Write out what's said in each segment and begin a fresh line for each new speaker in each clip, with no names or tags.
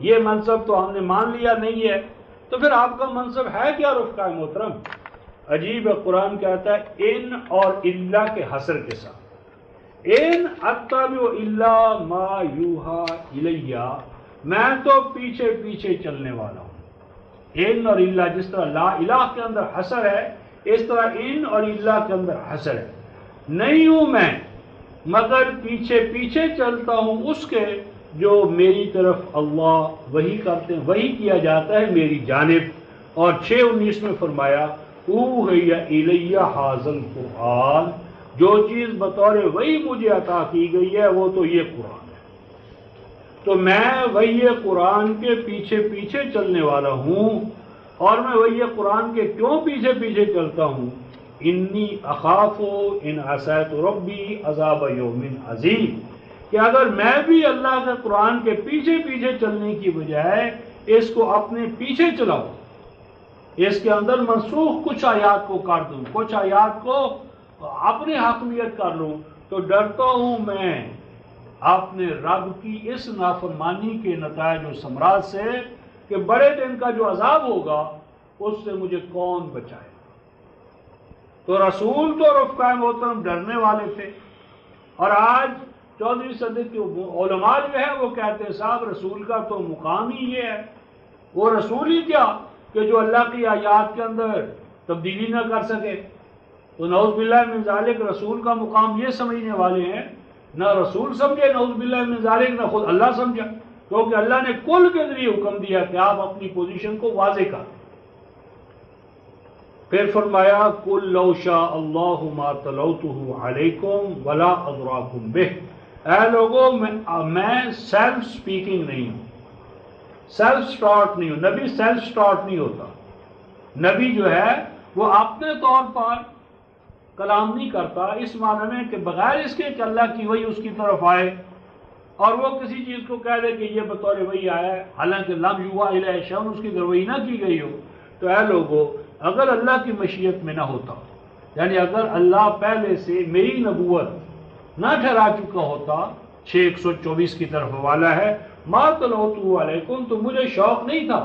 یہ منصب تو ہم نے مان لیا نہیں ہے، تو پھر آپ کا منصب ہے کیا رفقا محترم؟ عجیب ہے، قرآن کہتا ہے ان اور الا کے حصر کے ساتھ، ان اتبع الا ما یوحا الیہ، میں تو پیچھے پیچھے چلنے والا ہوں۔ ان اور الا، جس طرح لا الہ کے اندر حصر ہے، اس طرح ان اور الا کے اندر حصر ہے، نہیں ہوں میں مگر پیچھے پیچھے چلتا ہوں اس کے جو میری طرف اللہ وحی کرتے ہیں، وحی کیا جاتا ہے میری جانب۔ اور 6:19 میں فرمایا اوحی الیہ ھذا القرآن، جو چیز بطور وحی مجھے عطا کی گئی ہے وہ تو یہ قرآن ہے، تو میں وحی قرآن کے پیچھے پیچھے چلنے والا ہوں۔ اور میں وحی قرآن کے کیوں پیچھے پیچھے چلتا ہوں؟ انی اخاف ان عصیت ربی عذاب یوم عظیم، کہ اگر میں بھی اللہ کے قرآن کے پیچھے پیچھے چلنے کی بجائے اس کو اپنے پیچھے چلاؤں، اس کے اندر منسوخ کچھ آیات کو کاٹ دوں، کچھ آیات کو اپنی حاکمیت کر لوں، تو ڈرتا ہوں میں اپنے رب کی اس نافرمانی کے نتائج و ثمرات سے کہ بڑے دن کا جو عذاب ہوگا اس سے مجھے کون بچائے۔ تو رسول تو رفقائے محترم ڈرنے والے تھے، اور آج 14ویں صدی کے علماء جو ہے وہ کہتے ہیں صاحب رسول کا تو مقام ہی یہ ہے، وہ رسول ہی کیا کہ جو اللہ کی آیات کے اندر تبدیلی نہ کر سکے۔ تو نعوذ باللہ من ذالک رسول کا مقام یہ سمجھنے والے ہیں، نہ رسول سمجھے نعوذ باللہ من ذالک، نہ خود اللہ سمجھا، کیونکہ اللہ نے کل کے ذریعے حکم دیا کہ آپ اپنی پوزیشن کو واضح کریں۔ پھر فرمایا قُلْ لَوْ شَاءَ اللَّهُ مَا تَلَوْتُهُ عَلَيْكُمْ وَلَا أَدْرَاكُمْ بِهِ، اے لوگوں میں سیلف سپیکنگ نہیں ہوں، سیلف سٹارٹ نہیں ہوں، نبی سیلف سٹارٹ نہیں ہوتا۔ نبی جو ہے وہ اپنے طور پر کلام نہیں کرتا، اس معنی میں کہ بغیر اس کے کہ اللہ کی وحی اس کی طرف آئے اور وہ کسی چیز کو کہہ دے کہ یہ بطور وحی آیا ہے، حالانکہ لم یوحی الیہ شیء اس کی طرف وحی نہ کی گئی ہو۔ تو اے لوگو، اگر اللہ کی مشیت میں نہ ہوتا، یعنی اگر اللہ پہلے سے میری نبوت نہ ٹھہرا چکا ہوتا، 6:124 کی طرف حوالہ ہے، ما تلوتو علیکم، تو مجھے شوق نہیں تھا،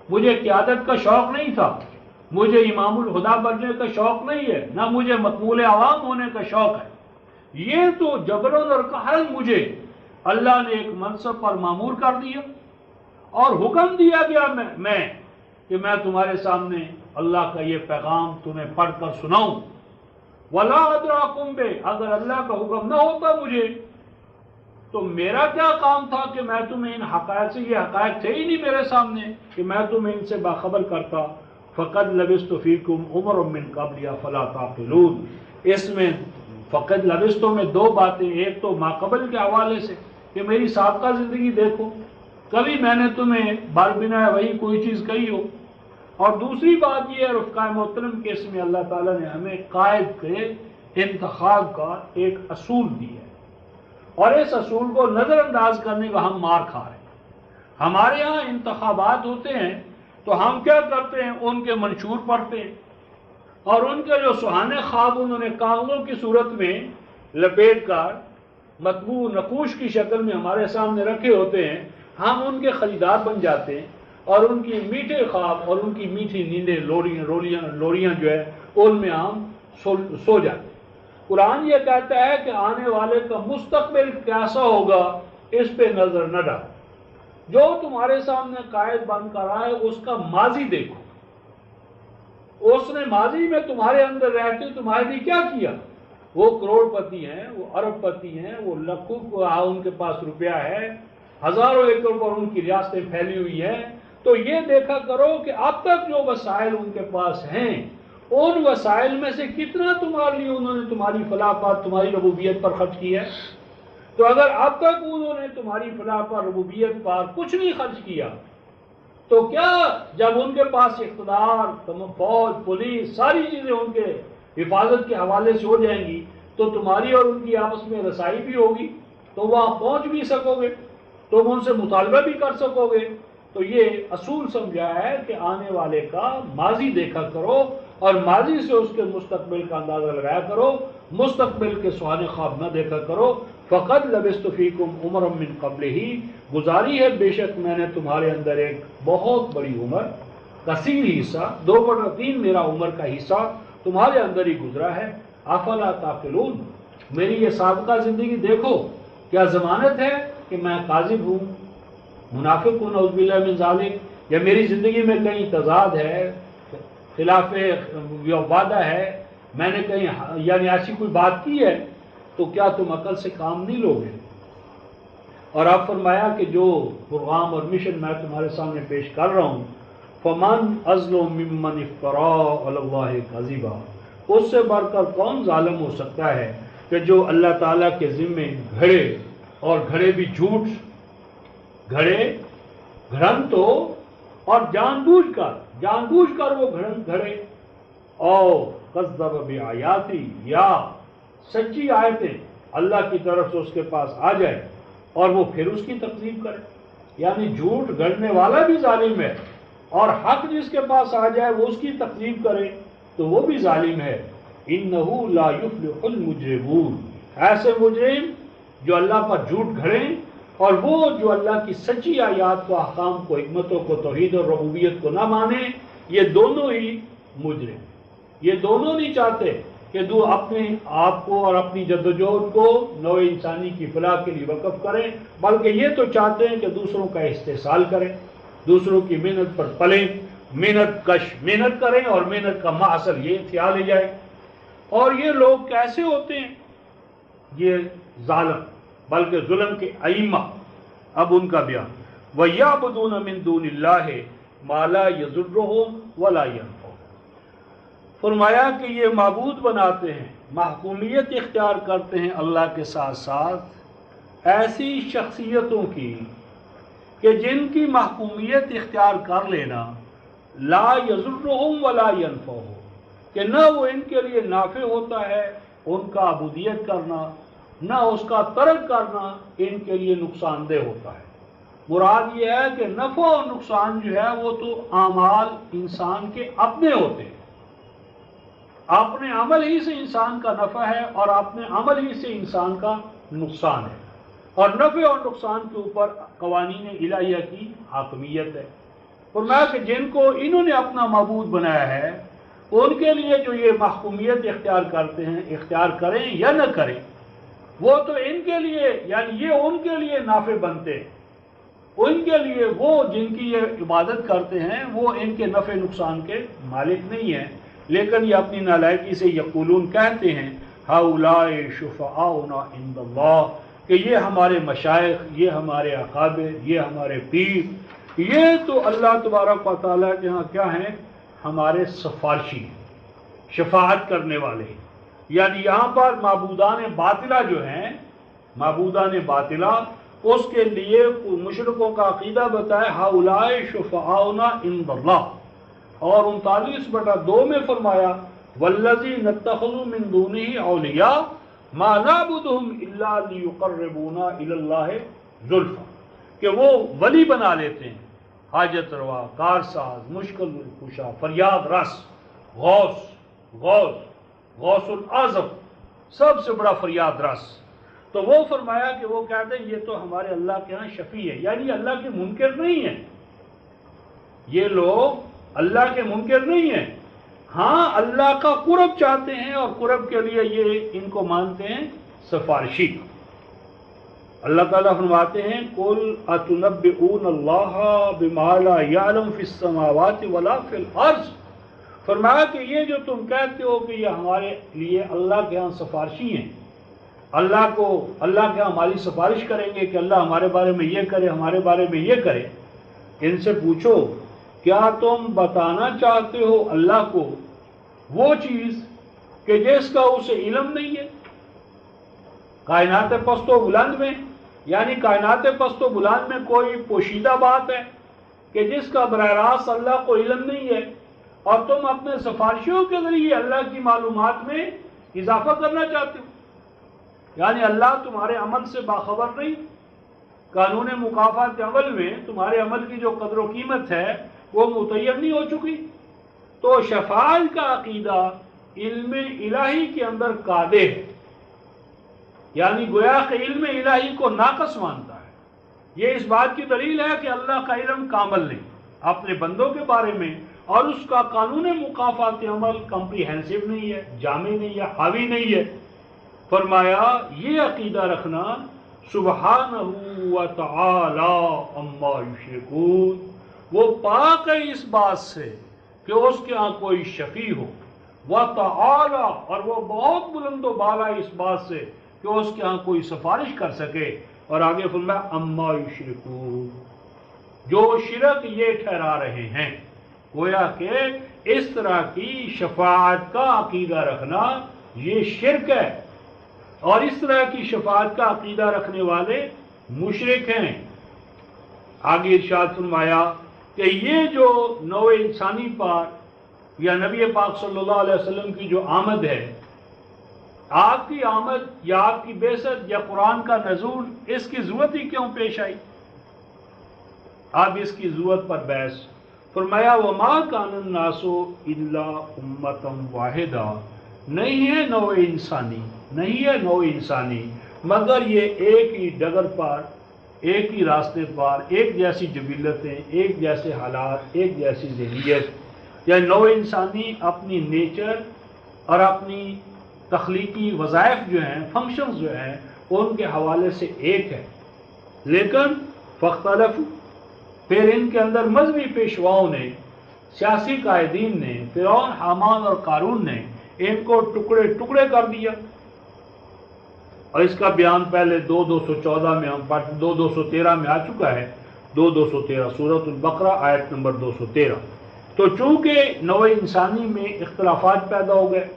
مجھے قیادت کا شوق نہیں تھا، مجھے امام الہدیٰ بننے کا شوق نہیں ہے، نہ مجھے مقبول عوام ہونے کا شوق ہے۔ یہ تو جبرن اور قہرن مجھے اللہ نے ایک منصب پر مامور کر دیا اور حکم دیا گیا میں کہ میں تمہارے سامنے اللہ کا یہ پیغام تمہیں پڑھ کر سناؤں۔ وَلَا أَدْرَاكُمْ بِهِ، اگر اللہ کا حکم نہ ہوتا مجھے تو میرا کیا کام تھا کہ میں تمہیں ان حقائق سے، یہ حقائق تھے ہی نہیں میرے سامنے کہ میں تمہیں ان سے باخبر کرتا۔ فَقَدْ لَبِثْتُ فِيكُمْ عُمَرًا مِّن قَبْلِ أَفَلَا تَعْقِلُونَ، اس میں فقد لبثت میں دو باتیں، ایک تو ماقبل کے حوالے سے کہ میری سابقہ زندگی دیکھو، کبھی میں نے تمہیں بالبنا وہی کوئی چیز کہی ہو، اور دوسری بات یہ ہے رفقائے محترم کہ اس میں اللہ تعالیٰ نے ہمیں قائد کے انتخاب کا ایک اصول دیا ہے، اور اس اصول کو نظر انداز کرنے کا ہم مار کھا رہے ہیں۔ ہمارے ہاں انتخابات ہوتے ہیں تو ہم کیا کرتے ہیں، ان کے منشور پڑھتے ہیں، اور ان کے جو سہانے خواب انہوں نے کاغذوں کی صورت میں لپیٹ کر مطبوع نقوش کی شکل میں ہمارے سامنے رکھے ہوتے ہیں، ہم ان کے خریدار بن جاتے ہیں، اور ان کی میٹھے خواب اور ان کی میٹھی نیندیں لوریاں جو ہے ان میں ہم سو جاتے ہیں۔ قرآن یہ کہتا ہے کہ آنے والے کا مستقبل کیسا ہوگا اس پہ نظر نہ ڈالو، جو تمہارے سامنے قائد بن کر آئے اس کا ماضی دیکھو، اس نے ماضی میں تمہارے اندر رہتے تمہارے لیے کیا کیا۔ وہ کروڑ پتی ہیں، وہ ارب پتی ہیں، وہ لاکھوں ان کے پاس روپیہ ہے، ہزاروں ایکڑ پر ان کی ریاستیں پھیلی ہوئی ہیں، تو یہ دیکھا کرو کہ اب تک جو وسائل ان کے پاس ہیں ان وسائل میں سے کتنا تمہارے لیے انہوں نے تمہاری فلاح پر، تمہاری ربوبیت پر خرچ کیا ہے۔ تو اگر اب تک انہوں نے تمہاری فلاح پر، ربوبیت پر کچھ نہیں خرچ کیا، تو کیا جب ان کے پاس اقتدار، فوج، پولیس، ساری چیزیں ان کے حفاظت کے حوالے سے ہو جائیں گی تو تمہاری اور ان کی آپس میں رسائی بھی ہوگی، تو وہاں پہنچ بھی سکو گے، تم ان سے مطالبہ بھی کر سکو گے۔ تو یہ اصول سمجھا ہے کہ آنے والے کا ماضی دیکھا کرو اور ماضی سے اس کے مستقبل کا اندازہ لگایا کرو، مستقبل کے سہانے خواب نہ دیکھا کرو۔ فقد لبثت فیکم عمرا من قبلہ، گزاری ہے بے شک میں نے تمہارے اندر ایک بہت بڑی عمر، کثیر حصہ، 2/3 میرا عمر کا حصہ تمہارے اندر ہی گزرا ہے، افلا تعقلون، میری یہ سابقہ زندگی دیکھو، کیا ضمانت ہے کہ میں کاذب ہوں، منافق ہوں، نعوذ باللہ من ذالک، یا میری زندگی میں کہیں تضاد ہے، خلاف وعدہ ہے، میں نے کہیں یعنی ایسی کوئی بات کی ہے، تو کیا تم عقل سے کام نہیں لوگے؟ اور آپ فرمایا کہ جو پروگرام اور مشن میں تمہارے سامنے پیش کر رہا ہوں، فمن اظلم ممن افترا علی اللہ کذبا، اس سے بڑھ کر کون ظالم ہو سکتا ہے کہ جو اللہ تعالیٰ کے ذمے گھڑے، اور گھڑے بھی جھوٹ، گھڑن تو، اور جان بوجھ کر وہ گھڑے، اور کذب بآیاتی، یا سچی آیتیں اللہ کی طرف سے اس کے پاس آ جائے اور وہ پھر اس کی تکذیب کرے، یعنی جھوٹ گھڑنے والا بھی ظالم ہے، اور حق جس کے پاس آ جائے وہ اس کی تکذیب کرے تو وہ بھی ظالم ہے۔ انہ لا یفلح المجرمون، ایسے مجرم جو اللہ پر جھوٹ گھڑیں، اور وہ جو اللہ کی سچی آیات کو، احکام کو، حکمتوں کو، توحید اور ربوبیت کو نہ مانے، یہ دونوں ہی مجرم، یہ دونوں نہیں چاہتے کہ اپنے آپ کو اور اپنی جدوجہد کو نوع انسانی کی فلاح کے لیے وقف کریں، بلکہ یہ تو چاہتے ہیں کہ دوسروں کا استحصال کریں، دوسروں کی محنت پر پلیں، محنت کریں، اور محنت کا محصل یہ تھیا لے جائے۔ اور یہ لوگ کیسے ہوتے ہیں؟ یہ ظالم، بلکہ ظلم کے ائمہ، اب ان کا بیان، وَيَعْبُدُونَ مِن دُونِ اللَّهِ مَا لَا يَضُرُّهُمْ وَلَا يَنفَعُهُمْ، فرمایا کہ یہ معبود بناتے ہیں، محکومیت اختیار کرتے ہیں اللہ کے ساتھ ساتھ ایسی شخصیتوں کی کہ جن کی محکومیت اختیار کر لینا لا یضرهم ولا ينفعهم، کہ نہ وہ ان کے لیے نافع ہوتا ہے ان کا عبودیت کرنا، نہ اس کا ترک کرنا ان کے لیے نقصان دہ ہوتا ہے۔ مراد یہ ہے کہ نفع اور نقصان جو ہے وہ تو اعمال انسان کے اپنے ہوتے ہیں، اپنے عمل ہی سے انسان کا نفع ہے اور اپنے عمل ہی سے انسان کا نقصان ہے، اور نفع اور نقصان کے اوپر قوانین الہیہ کی حاکمیت ہے۔ فرمایا کہ جن کو انہوں نے اپنا معبود بنایا ہے ان کے لیے جو یہ محکومیت اختیار کرتے ہیں، اختیار کریں یا نہ کریں، وہ تو ان کے لیے یعنی یہ ان کے لیے نافع بنتے ہیں، ان کے لیے وہ جن کی یہ عبادت کرتے ہیں وہ ان کے نفع نقصان کے مالک نہیں ہیں، لیکن یہ اپنی نالائکی سے یقولون کہتے ہیں ہؤلاء شفعاؤنا عند اللہ، کہ یہ ہمارے مشائخ، یہ ہمارے اکابر، یہ ہمارے پیر، یہ تو اللہ تبارک و تعالیٰ کے ہاں کیا ہیں؟ ہمارے سفارشی ہیں، شفاعت کرنے والے ہیں۔ یعنی یہاں پر معبودان باطلہ جو ہیں، معبودان باطلہ، اس کے لیے مشرکوں کا عقیدہ بتائے ہؤلاء شفعاؤنا عند اللہ، اور 39/2 میں فرمایا والذین اتخذوا من دونہ اولیاء ما نعبدهم الا لیقربونا الی اللہ زلفی، کہ وہ ولی بنا لیتے ہیں، حاجت روا، کارساز، مشکل کشا، فریاد رس، غوث الاعظم، سب سے بڑا فریاد رس۔ تو وہ فرمایا کہ وہ کہتے ہیں یہ تو ہمارے اللہ کے ہاں شفیع ہے، یعنی اللہ کے منکر نہیں ہیں، یہ لوگ اللہ کے منکر نہیں ہیں، ہاں اللہ کا قرب چاہتے ہیں، اور قرب کے لیے یہ ان کو مانتے ہیں سفارشی۔ اللہ تعالیٰ فرماتے ہیں قُلْ أَتُنَبِّئُونَ اللَّهَ بِمَا لَا يَعْلَمُ فِي السَّمَاوَاتِ وَلَا فِي الْأَرْضِ، فرمایا کہ یہ جو تم کہتے ہو کہ یہ ہمارے لیے اللہ کے ہاں سفارشی ہیں، اللہ کے ہاں ہماری سفارش کریں گے کہ اللہ ہمارے بارے میں یہ کرے، ہمارے بارے میں یہ کرے، ان سے پوچھو کیا تم بتانا چاہتے ہو اللہ کو وہ چیز کہ جس کا اسے علم نہیں ہے؟ کائنات پست و بلند میں، یعنی کائنات پست و بلند میں کوئی پوشیدہ بات ہے کہ جس کا براہ راست اللہ کو علم نہیں ہے، اور تم اپنے سفارشیوں کے ذریعے اللہ کی معلومات میں اضافہ کرنا چاہتے ہو؟ یعنی اللہ تمہارے عمل سے باخبر نہیں، قانون مکافات عمل میں تمہارے عمل کی جو قدر و قیمت ہے وہ متعین نہیں ہو چکی؟ تو شفاعت کا عقیدہ علم الہی کے اندر قادح ہے، یعنی گویا کہ علم الہی کو ناقص مانتا ہے، یہ اس بات کی دلیل ہے کہ اللہ کا علم کامل نہیں اپنے بندوں کے بارے میں، اور اس کا قانون مکافات عمل کمپریہنسو نہیں ہے، جامع نہیں ہے، حاوی نہیں ہے۔ فرمایا یہ عقیدہ رکھنا سبحانہ و تعالی عما یشرکون، وہ پاک ہے اس بات سے کہ اس کے ہاں کوئی شفیع ہو، وتعالی، اور وہ بہت بلند و بالا اس بات سے کہ اس کے ہاں کوئی سفارش کر سکے، اور آگے فرمایا اما یشرکون، جو شرک یہ ٹھہرا رہے ہیں۔ گویا کہ اس طرح کی شفاعت کا عقیدہ رکھنا یہ شرک ہے، اور اس طرح کی شفاعت کا عقیدہ رکھنے والے مشرک ہیں۔ آگے ارشاد فرمایا کہ یہ جو نوع انسانی پر یا نبی پاک صلی اللہ علیہ وسلم کی جو آمد ہے، آپ کی آمد یا آپ کی بعثت یا قرآن کا نزول، اس کی ضرورت ہی کیوں پیش آئی؟ اب اس کی ضرورت پر بحث۔ فرمایا وما کان الناس الا امۃ واحدہ، نہیں ہے نوع انسانی مگر یہ ایک ہی ڈگر پر، ایک ہی راستے پر، ایک جیسی جبلتیں، ایک جیسے حالات، ایک جیسی ذہنیت۔ یا نوع انسانی اپنی نیچر اور اپنی تخلیقی وظائف جو ہیں، فنکشنز جو ہیں، ان کے حوالے سے ایک ہے، لیکن فاختلف، پھر ان کے اندر مذہبی پیشواؤں نے، سیاسی قائدین نے، فرعون، حامان اور قارون نے ان کو ٹکڑے ٹکڑے کر دیا، اور اس کا بیان پہلے 214 میں ہم 213 میں آ چکا ہے، 213 سورۃ البقرہ آیت نمبر 213۔ تو چونکہ نوع انسانی میں اختلافات پیدا ہو گئے،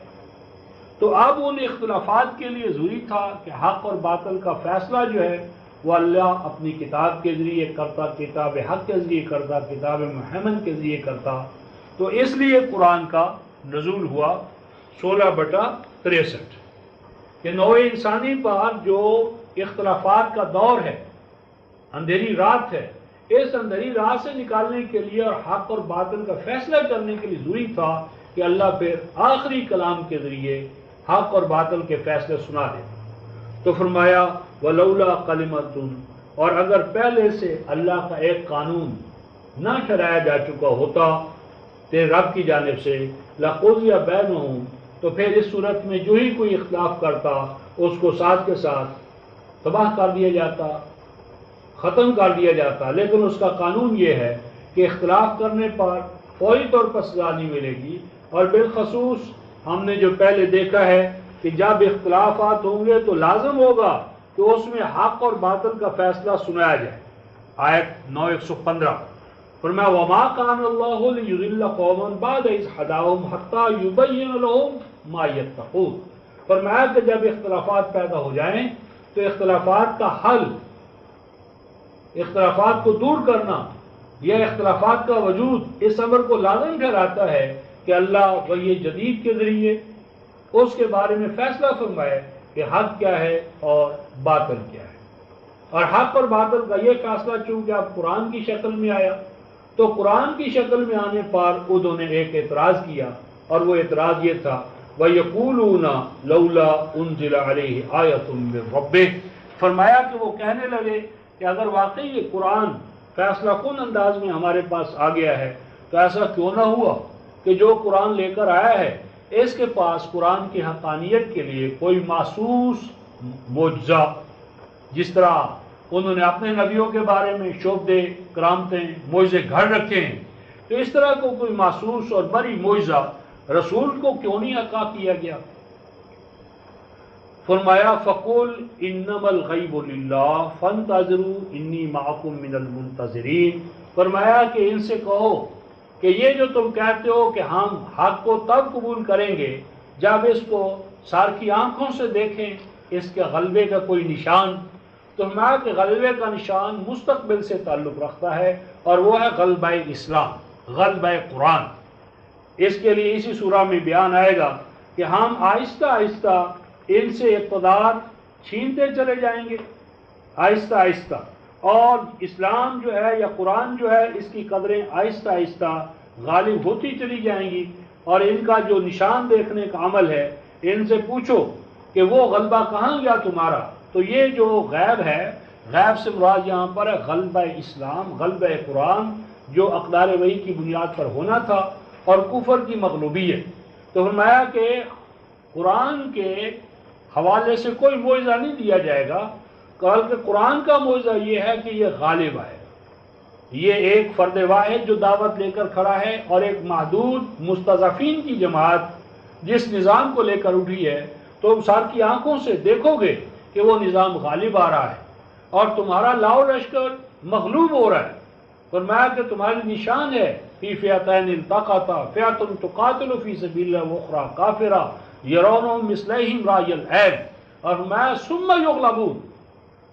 تو اب ان اختلافات کے لیے ضروری تھا کہ حق اور باطل کا فیصلہ جو ہے وہ اللہ اپنی کتاب کے ذریعے کرتا، کتاب حق کے ذریعے کرتا، کتاب محمد کے ذریعے کرتا۔ تو اس لیے قرآن کا نزول ہوا 16/63 کہ نوع انسانی پر جو اختلافات کا دور ہے، اندھیری رات ہے، اس اندھیری رات سے نکالنے کے لیے اور حق اور باطل کا فیصلہ کرنے کے لیے ضروری تھا کہ اللہ پھر آخری کلام کے ذریعے حق اور باطل کے فیصلے سنا دے۔ تو فرمایا ولولا کلمۃ، اور اگر پہلے سے اللہ کا ایک قانون نہ ٹھہرایا جا چکا ہوتا تیرے رب کی جانب سے، لقضی بینہم، تو پھر اس صورت میں جو ہی کوئی اختلاف کرتا اس کو ساتھ کے ساتھ تباہ کر دیا جاتا، ختم کر دیا جاتا۔ لیکن اس کا قانون یہ ہے کہ اختلاف کرنے پر فوری طور پر سزا نہیں ملے گی، اور بالخصوص ہم نے جو پہلے دیکھا ہے کہ جب اختلافات ہوں گے تو لازم ہوگا کہ اس میں حق اور باطل کا فیصلہ سنایا جائے۔ آیت 9:115 فرمایا وما کان اللہ لیضل قوما بعد اذ ہداہم حتی یبین لہم ما یتقون۔ فرمایا کہ جب اختلافات پیدا ہو جائیں تو اختلافات کا حل، اختلافات کو دور کرنا یا اختلافات کا وجود اس امر کو لازم ٹھہراتا ہے کہ اللہ وحی جدید کے ذریعے اس کے بارے میں فیصلہ فرمائے کہ حق کیا ہے اور باطل کیا ہے۔ اور حق اور باطل کا یہ فیصلہ چونکہ اب قرآن کی شکل میں آیا، تو قرآن کی شکل میں آنے پر انہوں نے ایک اعتراض کیا، اور وہ اعتراض یہ تھا وَيَقُولُونَ لَوْلَا أُنزِلَ عَلَيْهِ آيَةٌ مِّن رَّبِّهِ۔ فرمایا کہ وہ کہنے لگے کہ اگر واقعی یہ قرآن فیصلہ کن انداز میں ہمارے پاس آ گیا ہے تو ایسا کیوں نہ ہوا کہ جو قرآن لے کر آیا ہے اس کے پاس قرآن کی حقانیت کے لیے کوئی محسوس معجزہ، جس طرح انہوں نے اپنے نبیوں کے بارے میں شعبدے، کرامتیں، معجزے گھڑ رکھے ہیں، تو اس طرح کو کوئی محسوس اور بڑی معجزہ رسول کو کیوں نہیں عطا کیا گیا؟ فرمایا فَقُلْ إِنَّمَا الْغَيْبُ لِلَّهِ فَانْتَظِرُوا إِنِّي مَعَكُمْ مِنَ الْمُنْتَظِرِينَ۔ فرمایا کہ ان سے کہو کہ یہ جو تم کہتے ہو کہ ہم حق کو تب قبول کریں گے جب اس کو سار کی آنکھوں سے دیکھیں، اس کے غلبے کا کوئی نشان، تو فرمایا کہ غلبے کا نشان مستقبل سے تعلق رکھتا ہے، اور وہ ہے غلبہ اسلام، غلبہ قرآن۔ اس کے لیے اسی سورہ میں بیان آئے گا کہ ہم آہستہ آہستہ ان سے اقتدار چھینتے چلے جائیں گے، آہستہ آہستہ، اور اسلام جو ہے یا قرآن جو ہے اس کی قدریں آہستہ آہستہ غالب ہوتی چلی جائیں گی، اور ان کا جو نشان دیکھنے کا عمل ہے، ان سے پوچھو کہ وہ غلبہ کہاں گیا تمہارا؟ تو یہ جو غیب ہے غیب سے مراد یہاں پر ہے غلبہ اسلام، غلبہ قرآن جو اقدار وحی کی بنیاد پر ہونا تھا، اور کفر کی مغلوبیت۔ تو فرمایا کہ قرآن کے حوالے سے کوئی معجزہ نہیں دیا جائے گا، بلکہ قرآن کا معجزہ یہ ہے کہ یہ غالب آئے گا۔ یہ ایک فرد واحد جو دعوت لے کر کھڑا ہے، اور ایک محدود مستضعفین کی جماعت جس نظام کو لے کر اٹھی ہے، تو سار کی آنکھوں سے دیکھو گے کہ وہ نظام غالب آ رہا ہے اور تمہارا لاؤ لشکر مغلوب ہو رہا ہے۔ فرمایا کہ تمہاری نشان ہے فی فئتین التقطا فئۃ تقاتل فی سبیل اللہ واخری کافرہ یرونہم مثلیہم رأی العین، اور فرمایا ثم یغلبون۔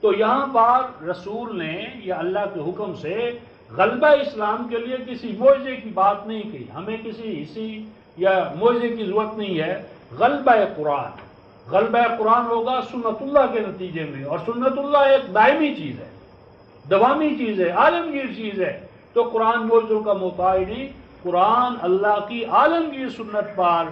تو یہاں پر رسول نے یا اللہ کے حکم سے غلبہ اسلام کے لیے کسی معجزے کی بات نہیں کی، ہمیں کسی حصی یا معجزے کی ضرورت نہیں ہے۔ غلبہ قرآن، غلبہ قرآن ہوگا سنت اللہ کے نتیجے میں، اور سنت اللہ ایک دائمی چیز ہے، دوامی چیز ہے، عالمگیر چیز ہے۔ تو قرآن معجزوں کا محتاج نہیں، قرآن اللہ کی عالمگیر سنت پر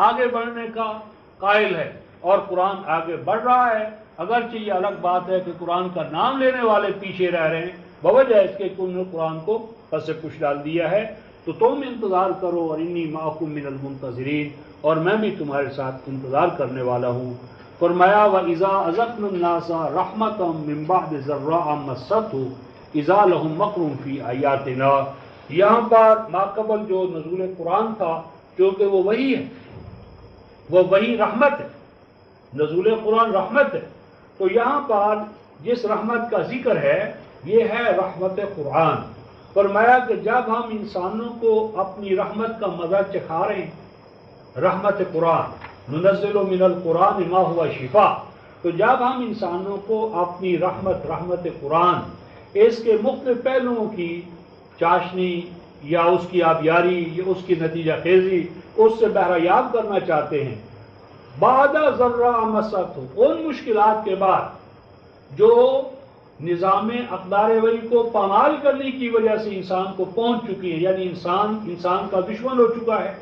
آگے بڑھنے کا قائل ہے، اور قرآن آگے بڑھ رہا ہے۔ اگرچہ یہ الگ بات ہے کہ قرآن کا نام لینے والے پیچھے رہ رہے ہیں بوجہ اس کے کہ انہوں نے قرآن کو پس پش ڈال دیا ہے۔ تو تم انتظار کرو، اور انی معکم من المنتظرین، اور میں بھی تمہارے ساتھ انتظار کرنے والا ہوں۔ فرمایا وَإِذَا أَذَقْنَا النَّاسَ رَحْمَةً مِّن بَعْدِ ضَرَّاءٍ مَّسَّتْهُ إِذَا لَهُم مَّكْرٌ فِي آيَاتِنَا۔ یہاں پر ماقبل جو نزول قرآن تھا، کیونکہ وہ وہی ہے، وہ وہی رحمت ہے، نزول قرآن رحمت ہے، تو یہاں پر جس رحمت کا ذکر ہے یہ ہے رحمت قرآن۔ فرمایا کہ جب ہم انسانوں کو اپنی رحمت کا مزہ چکھا رہے ہیں، رحمت قرآن ننزل من القرآن ما ہوا شفا، تو جب ہم انسانوں کو اپنی رحمت قرآن اس کے مختلف پہلوؤں کی چاشنی یا اس کی آبیاری یا اس کی نتیجہ خیزی اس سے بہرایاب کرنا چاہتے ہیں، بعد ذرہ مست ہو، ان مشکلات کے بعد جو نظام اقدار وحی کو پامال کرنے کی وجہ سے انسان کو پہنچ چکی ہے، یعنی انسان کا دشمن ہو چکا ہے،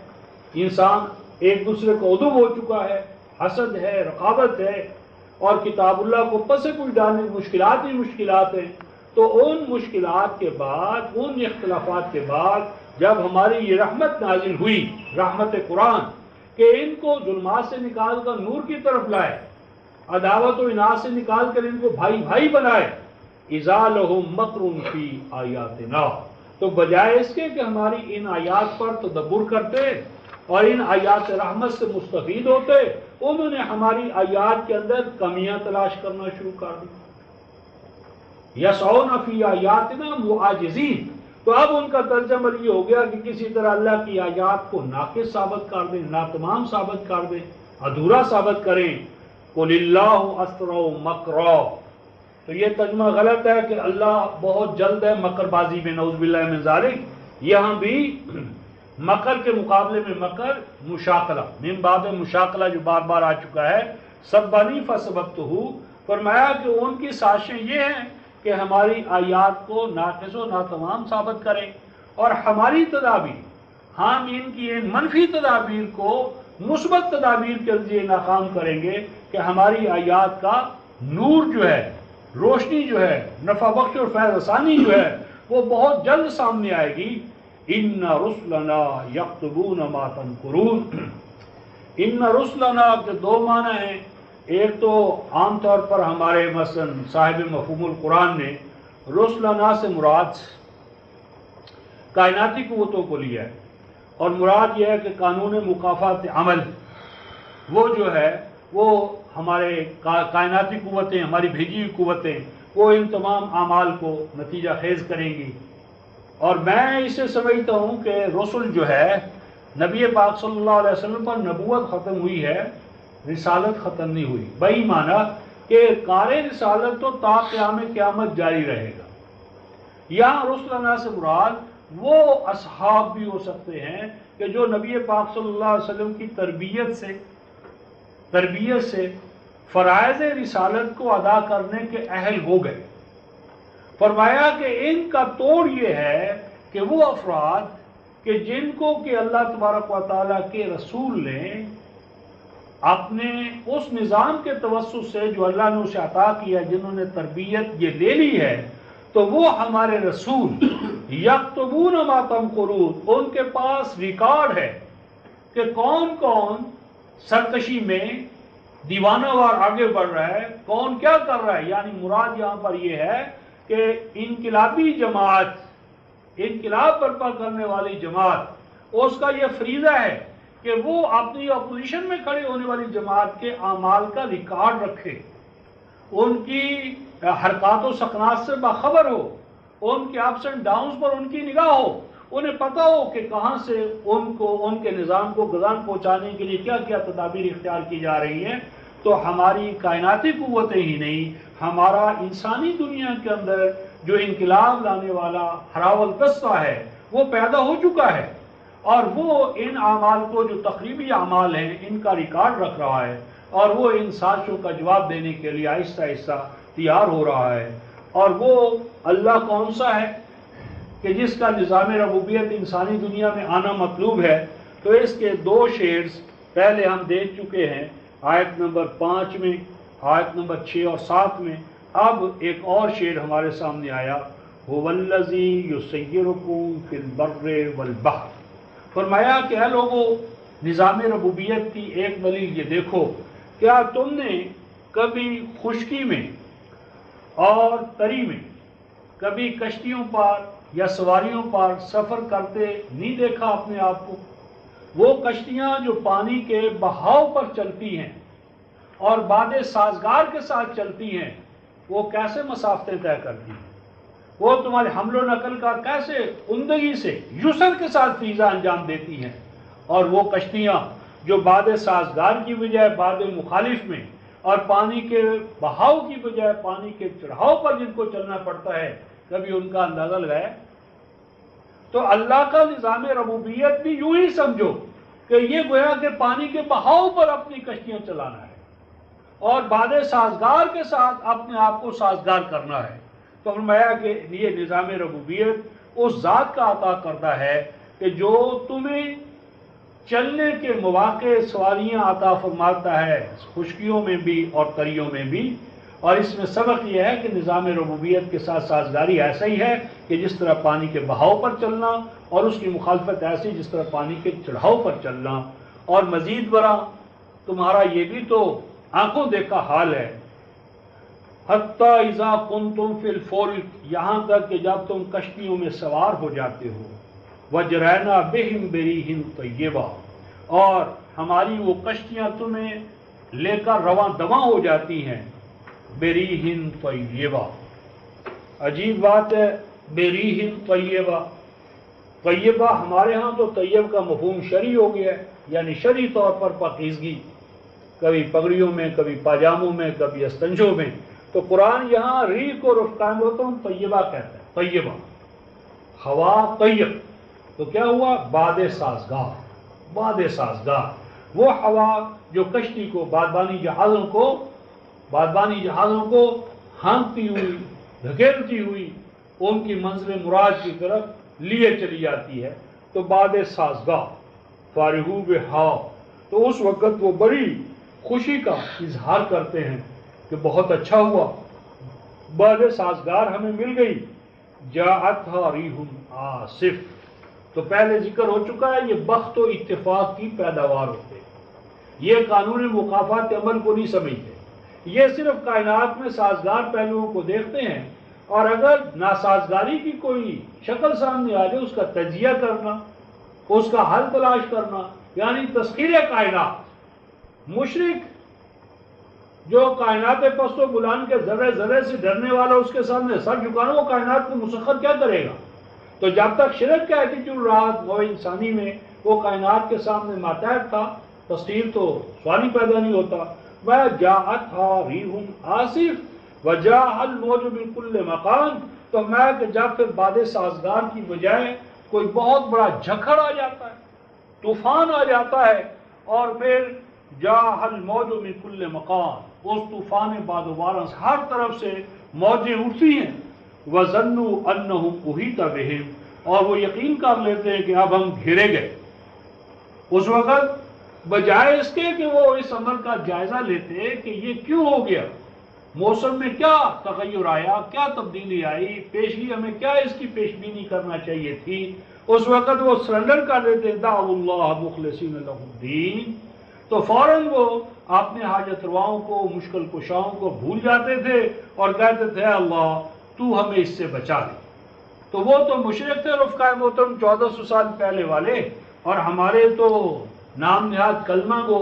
انسان ایک دوسرے کو عدو ہو چکا ہے، حسد ہے، رقابت ہے، اور کتاب اللہ کو پس پش ڈالنے کی مشکلات ہی مشکلات ہیں۔ تو ان مشکلات کے بعد، ان اختلافات کے بعد جب ہماری یہ رحمت نازل ہوئی، رحمت قرآن، کہ ان کو ظلمات سے نکال کر نور کی طرف لائے، عداوت و اناد سے نکال کر ان کو بھائی بھائی بنائے، اذا لہم مکر فی آیاتنا، تو بجائے اس کے کہ ہماری ان آیات پر تدبر کرتے اور ان آیات رحمت سے مستفید ہوتے، انہوں نے ہماری آیات کے اندر کمیاں تلاش کرنا شروع کر دی۔ یسعون فی آیاتنا معاجزین، تو اب ان کا طرز عمل یہ ہو گیا کہ کسی طرح اللہ کی آیات کو ناقص ثابت کر دیں، ناتمام ثابت کر دیں، ادھورا ثابت کریں۔ قل اللہ اسرع مکرا، تو یہ ترجمہ غلط ہے کہ اللہ بہت جلد ہے مکر بازی میں، نعوذ باللہ من ذالک۔ یہاں بھی مکر کے مقابلے میں مکر مشاقلہ، من باب مشاقلہ جو بار بار آ چکا ہے، سبنی فسبقتہ، فرمایا کہ ان کی سازشیں یہ ہیں کہ ہماری آیات کو ناقص و ناتمام ثابت کریں، اور ہماری تدابیر، ہم ان کی ان منفی تدابیر کو مثبت تدابیر کے ذریعے ناکام کریں گے کہ ہماری آیات کا نور جو ہے، روشنی جو ہے، نفع بخش اور فیض رسانی جو ہے، وہ بہت جلد سامنے آئے گی۔ ان رسلنا یکتبون ما تمکرون، ان رسلنا کے دو معنی ہیں، ایک تو عام طور پر ہمارے مثلا صاحب مفہوم القرآن نے رسلنا سے مراد کائناتی قوتوں کو لیا ہے، اور مراد یہ ہے کہ قانون مکافات عمل، وہ جو ہے وہ ہمارے کائناتی قوتیں، ہماری بھیجی ہوئی قوتیں، وہ ان تمام اعمال کو نتیجہ خیز کریں گی۔ اور میں اسے سمجھتا ہوں کہ رسل جو ہے، نبی پاک صلی اللہ علیہ وسلم پر نبوت ختم ہوئی ہے، رسالت ختم نہیں ہوئی، بہی معنی کہ کار رسالت تو تا قیام قیامت جاری رہے گا۔ یہاں رسلنا سے مراد وہ اصحاب بھی ہو سکتے ہیں کہ جو نبی پاک صلی اللہ علیہ وسلم کی تربیت سے فرائض رسالت کو ادا کرنے کے اہل ہو گئے۔ فرمایا کہ ان کا توڑ یہ ہے کہ وہ افراد کہ جن کو کہ اللہ تبارک و تعالیٰ کے رسول نے اپنے اس نظام کے توسط سے جو اللہ نے اسے عطا کیا، جنہوں نے تربیت یہ لے لی ہے، تو وہ ہمارے رسول یکتبون ما تمکرون، ان کے پاس ریکارڈ ہے کہ کون کون سرکشی میں دیوانہ وار آگے بڑھ رہا ہے، کون کیا کر رہا ہے۔ یعنی مراد یہاں پر یہ ہے کہ انقلابی جماعت، انقلاب برپا کرنے والی جماعت، اس کا یہ فریضہ ہے کہ وہ اپنی اپوزیشن میں کھڑے ہونے والی جماعت کے اعمال کا ریکارڈ رکھے، ان کی حرکات و سکنات سے باخبر ہو، ان کے اپس اینڈ ڈاؤنز پر ان کی نگاہ ہو، انہیں پتہ ہو کہ کہاں سے ان کے نظام کو گزان پہنچانے کے لیے کیا کیا تدابیر اختیار کی جا رہی ہیں۔ تو ہماری کائناتی قوتیں ہی نہیں، ہمارا انسانی دنیا کے اندر جو انقلاب لانے والا ہراول دستہ ہے وہ پیدا ہو چکا ہے، اور وہ ان اعمال کو جو تخریبی اعمال ہیں ان کا ریکارڈ رکھ رہا ہے، اور وہ ان سازشوں کا جواب دینے کے لیے آہستہ آہستہ تیار ہو رہا ہے۔ اور وہ اللہ کون سا ہے کہ جس کا نظام ربوبیت انسانی دنیا میں آنا مطلوب ہے۔ تو اس کے دو شیڈز پہلے ہم دیکھ چکے ہیں، آیت نمبر 5 میں، آیت نمبر 6 اور 7 میں۔ اب ایک اور شیڈ ہمارے سامنے آیا، هُوَ الَّذِي يُسَيِّرُكُمْ فِي الْبَرِّ وَالْبَحْرِ، فرمایا کہ اے لوگو، نظام ربوبیت کی ایک دلیل یہ دیکھو، کیا تم نے کبھی خشکی میں اور تری میں، کبھی کشتیوں پر یا سواریوں پر سفر کرتے نہیں دیکھا اپنے آپ کو؟ وہ کشتیاں جو پانی کے بہاؤ پر چلتی ہیں اور باد سازگار کے ساتھ چلتی ہیں، وہ کیسے مسافتیں طے کرتی ہیں، وہ تمہارے حمل و نقل کا کیسے عمدگی سے یسر کے ساتھ فیضا انجام دیتی ہیں۔ اور وہ کشتیاں جو باد سازگار کی بجائے باد مخالف میں اور پانی کے بہاؤ کی بجائے پانی کے چڑھاؤ پر جن کو چلنا پڑتا ہے، کبھی ان کا اندازہ لگایا؟ تو اللہ کا نظام ربوبیت بھی یوں ہی سمجھو کہ یہ گویا کہ پانی کے بہاؤ پر اپنی کشتیاں چلانا ہے اور باد سازگار کے ساتھ اپنے آپ کو سازگار کرنا ہے۔ تو فرمایا کہ یہ نظام ربوبیت اس ذات کا عطا کرتا ہے کہ جو تمہیں چلنے کے مواقع سواریاں عطا فرماتا ہے، خشکیوں میں بھی اور تریوں میں بھی۔ اور اس میں سبق یہ ہے کہ نظام ربوبیت کے ساتھ سازگاری ایسا ہی ہے کہ جس طرح پانی کے بہاؤ پر چلنا، اور اس کی مخالفت ایسی جس طرح پانی کے چڑھاؤ پر چلنا۔ اور مزید برآں تمہارا یہ بھی تو آنکھوں دیکھا حال ہے، حتیٰ اذا کنتم فی الفلک، یہاں تک کہ جب تم کشتیوں میں سوار ہو جاتے ہو، وجرینا بہم بریح طیبہ، اور ہماری وہ کشتیاں تمہیں لے کر رواں دواں ہو جاتی ہیں، بریح طیبہ۔ عجیب بات ہے، بریح طیبہ، طیبہ ہمارے ہاں تو طیب کا مفہوم شرعی ہو گیا ہے، یعنی شرعی طور پر پاکیزگی، کبھی پگڑیوں میں، کبھی پاجاموں میں، کبھی استنجوں میں۔ تو قرآن یہاں ریح کو رفتان ہوتا ہوں طیبہ کہتا ہے، طیبہ، ہوا طیب، تو کیا ہوا؟ باد سازگار، باد سازگار، وہ ہوا جو کشتی کو، بادبانی جہازوں کو ہانکتی ہوئی، دھکیلتی ہوئی ان کی منزل مراد کی طرف لیے چلی جاتی ہے۔ تو باد سازگار، فارغو بہا، تو اس وقت وہ بڑی خوشی کا اظہار کرتے ہیں کہ بہت اچھا ہوا، باد سازگار ہمیں مل گئی، جاءتھا ریح عاصف۔ تو پہلے ذکر ہو چکا ہے، یہ بخت و اتفاق کی پیداوار ہوتے ہیں، یہ قانون مکافات عمل کو نہیں سمجھتے، یہ صرف کائنات میں سازگار پہلوؤں کو دیکھتے ہیں، اور اگر ناسازگاری کی کوئی شکل سامنے آ جائے اس کا تجزیہ کرنا، اس کا حل تلاش کرنا، یعنی تسخیر کائنات۔ مشرک جو کائنات پست و بلند کے ذرے ذرے سے ڈرنے والا، اس کے سامنے سر جھکانا، وہ کائنات کو مسخر کیا کرے گا؟ تو جب تک شرک کا ایٹیٹیوڈ رہا نوع انسانی میں، وہ کائنات کے سامنے ماتحت تھا، تسخیر تو سوال ہی پیدا نہیں ہوتا۔ وَجَاءَتْهَا رِيحٌ عَاصِفٌ وَجَاءَ الْمَوْجُ مِنْ كُلِّ مَكَانٍ، تو میں کہ جب پھر باد سازگار کی بجائے کوئی بہت بڑا جھکڑ آ جاتا ہے، طوفان آ جاتا ہے، اور پھر جاء الموج من کل مکان، اس طوفان باد و باران سے ہر طرف سے موجیں اٹھتی ہیں، وَظَنُّوا أَنَّهُمْ أُحِيطَ بِهِمْ، اور وہ یقین کر لیتے ہیں کہ اب ہم گھیرے گئے۔ اس وقت بجائے اس کے کہ وہ اس عمل کا جائزہ لیتے کہ یہ کیوں ہو گیا، موسم میں کیا تغیر آیا، کیا تبدیلی آئی، پیشگی ہمیں کیا اس کی پیش بینی کرنا چاہیے تھی، اس وقت وہ سرنڈر کر دیتے دعوا اللہ مخلصین لہ الدین، تو فوراً وہ اپنے حاجت رواؤں کو، مشکل کشاؤں کو بھول جاتے تھے اور کہتے تھے اللہ تو ہمیں اس سے بچا لے۔ تو وہ تو مشرک تھے رفقائے محترم 1400 سال پہلے والے، اور ہمارے تو نام نہاد کلمہ کو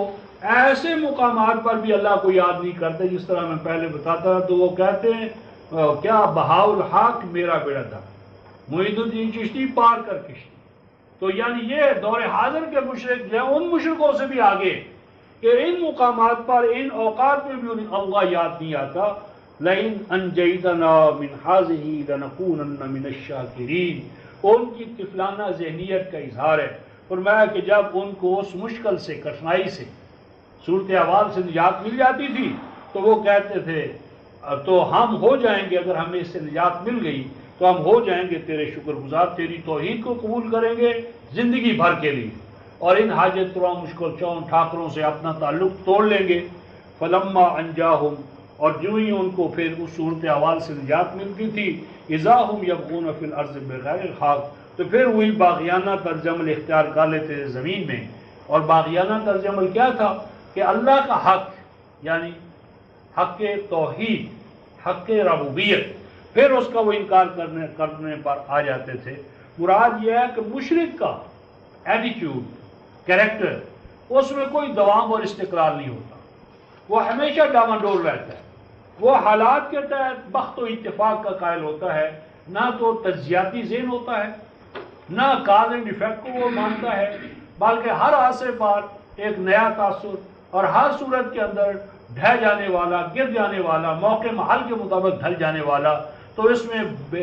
ایسے مقامات پر بھی اللہ کو یاد نہیں کرتے، جس طرح میں پہلے بتاتا تھا، تو وہ کہتے ہیں کیا بہاء الحق میرا بیڑا تھا، معید الدین چشتی پار کر کشتی۔ تو یعنی یہ دور حاضر کے مشرک جو ہیں ان مشرکوں سے بھی آگے کہ ان مقامات پر، ان اوقات میں بھی انہیں اللہ یاد نہیں آتا۔ لئن انجیتنا من ہذہ لنکونن من الشاکرین، ان کی طفلانہ ذہنیت کا اظہار ہے۔ فرمایا کہ جب ان کو اس مشکل سے، کٹھنائی سے، صورتحال سے نجات مل جاتی تھی تو وہ کہتے تھے تو ہم ہو جائیں گے، اگر ہمیں اس سے نجات مل گئی تو ہم ہو جائیں گے تیرے شکر گزار، تیری توحید کو قبول کریں گے زندگی بھر کے لیے، اور ان حاجت رواؤں مشکل چون ٹھاکروں سے اپنا تعلق توڑ لیں گے۔ فلما انجاہم، اور جو ہی ان کو پھر اس صورتحال سے نجات ملتی تھی، اذا ہم یبغون فی الارض بغیر الحق، تو پھر وہی باغیانہ طرز عمل اختیار کر لیتے تھے زمین میں۔ اور باغیانہ طرز عمل کیا تھا کہ اللہ کا حق، یعنی حق توحید، حق ربوبیت، پھر اس کا وہ انکار کرنے پر آ جاتے تھے۔ مراد یہ ہے کہ مشرک کا ایٹیٹیوڈ، کیریکٹر، اس میں کوئی دوام اور استقرار نہیں ہوتا، وہ ہمیشہ ڈاواڈول رہتا ہے، وہ حالات کے تحت بخت و اتفاق کا قائل ہوتا ہے، نہ تو تجزیاتی ذہن ہوتا ہے، نہ کاز اینڈ ایفیکٹ کو وہ مانتا ہے، بلکہ ہر حادثے پر ایک نیا تاثر، اور ہر صورت کے اندر ڈھہ جانے والا، گر جانے والا، موقع محل کے مطابق ڈھل جانے والا۔ تو اس میں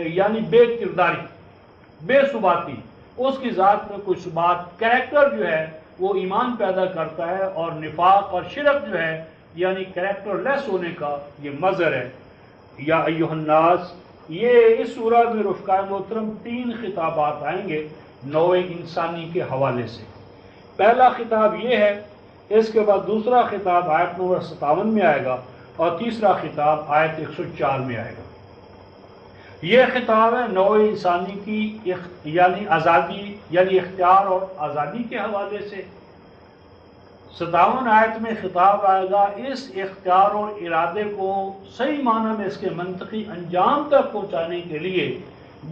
یعنی بے کرداری، بے ثباتی، اس کی ذات میں کوئی ثبات، کریکٹر جو ہے وہ ایمان پیدا کرتا ہے، اور نفاق اور شرک جو ہے یعنی کریکٹر لیس ہونے کا یہ مظہر ہے۔ یا ایھا الناس، یہ اس سورہ میں رفقائے محترم 3 خطابات آئیں گے نوع انسانی کے حوالے سے۔ پہلا خطاب یہ ہے، اس کے بعد دوسرا خطاب آیت نمبر 57 میں آئے گا، اور تیسرا خطاب آیت 104 میں آئے گا۔ یہ خطاب ہے نوع انسانی کی یعنی آزادی، یعنی اختیار اور آزادی کے حوالے سے۔ 57 آیت میں خطاب آئے گا اس اختیار اور ارادے کو صحیح معنی میں اس کے منطقی انجام تک پہنچانے کے لیے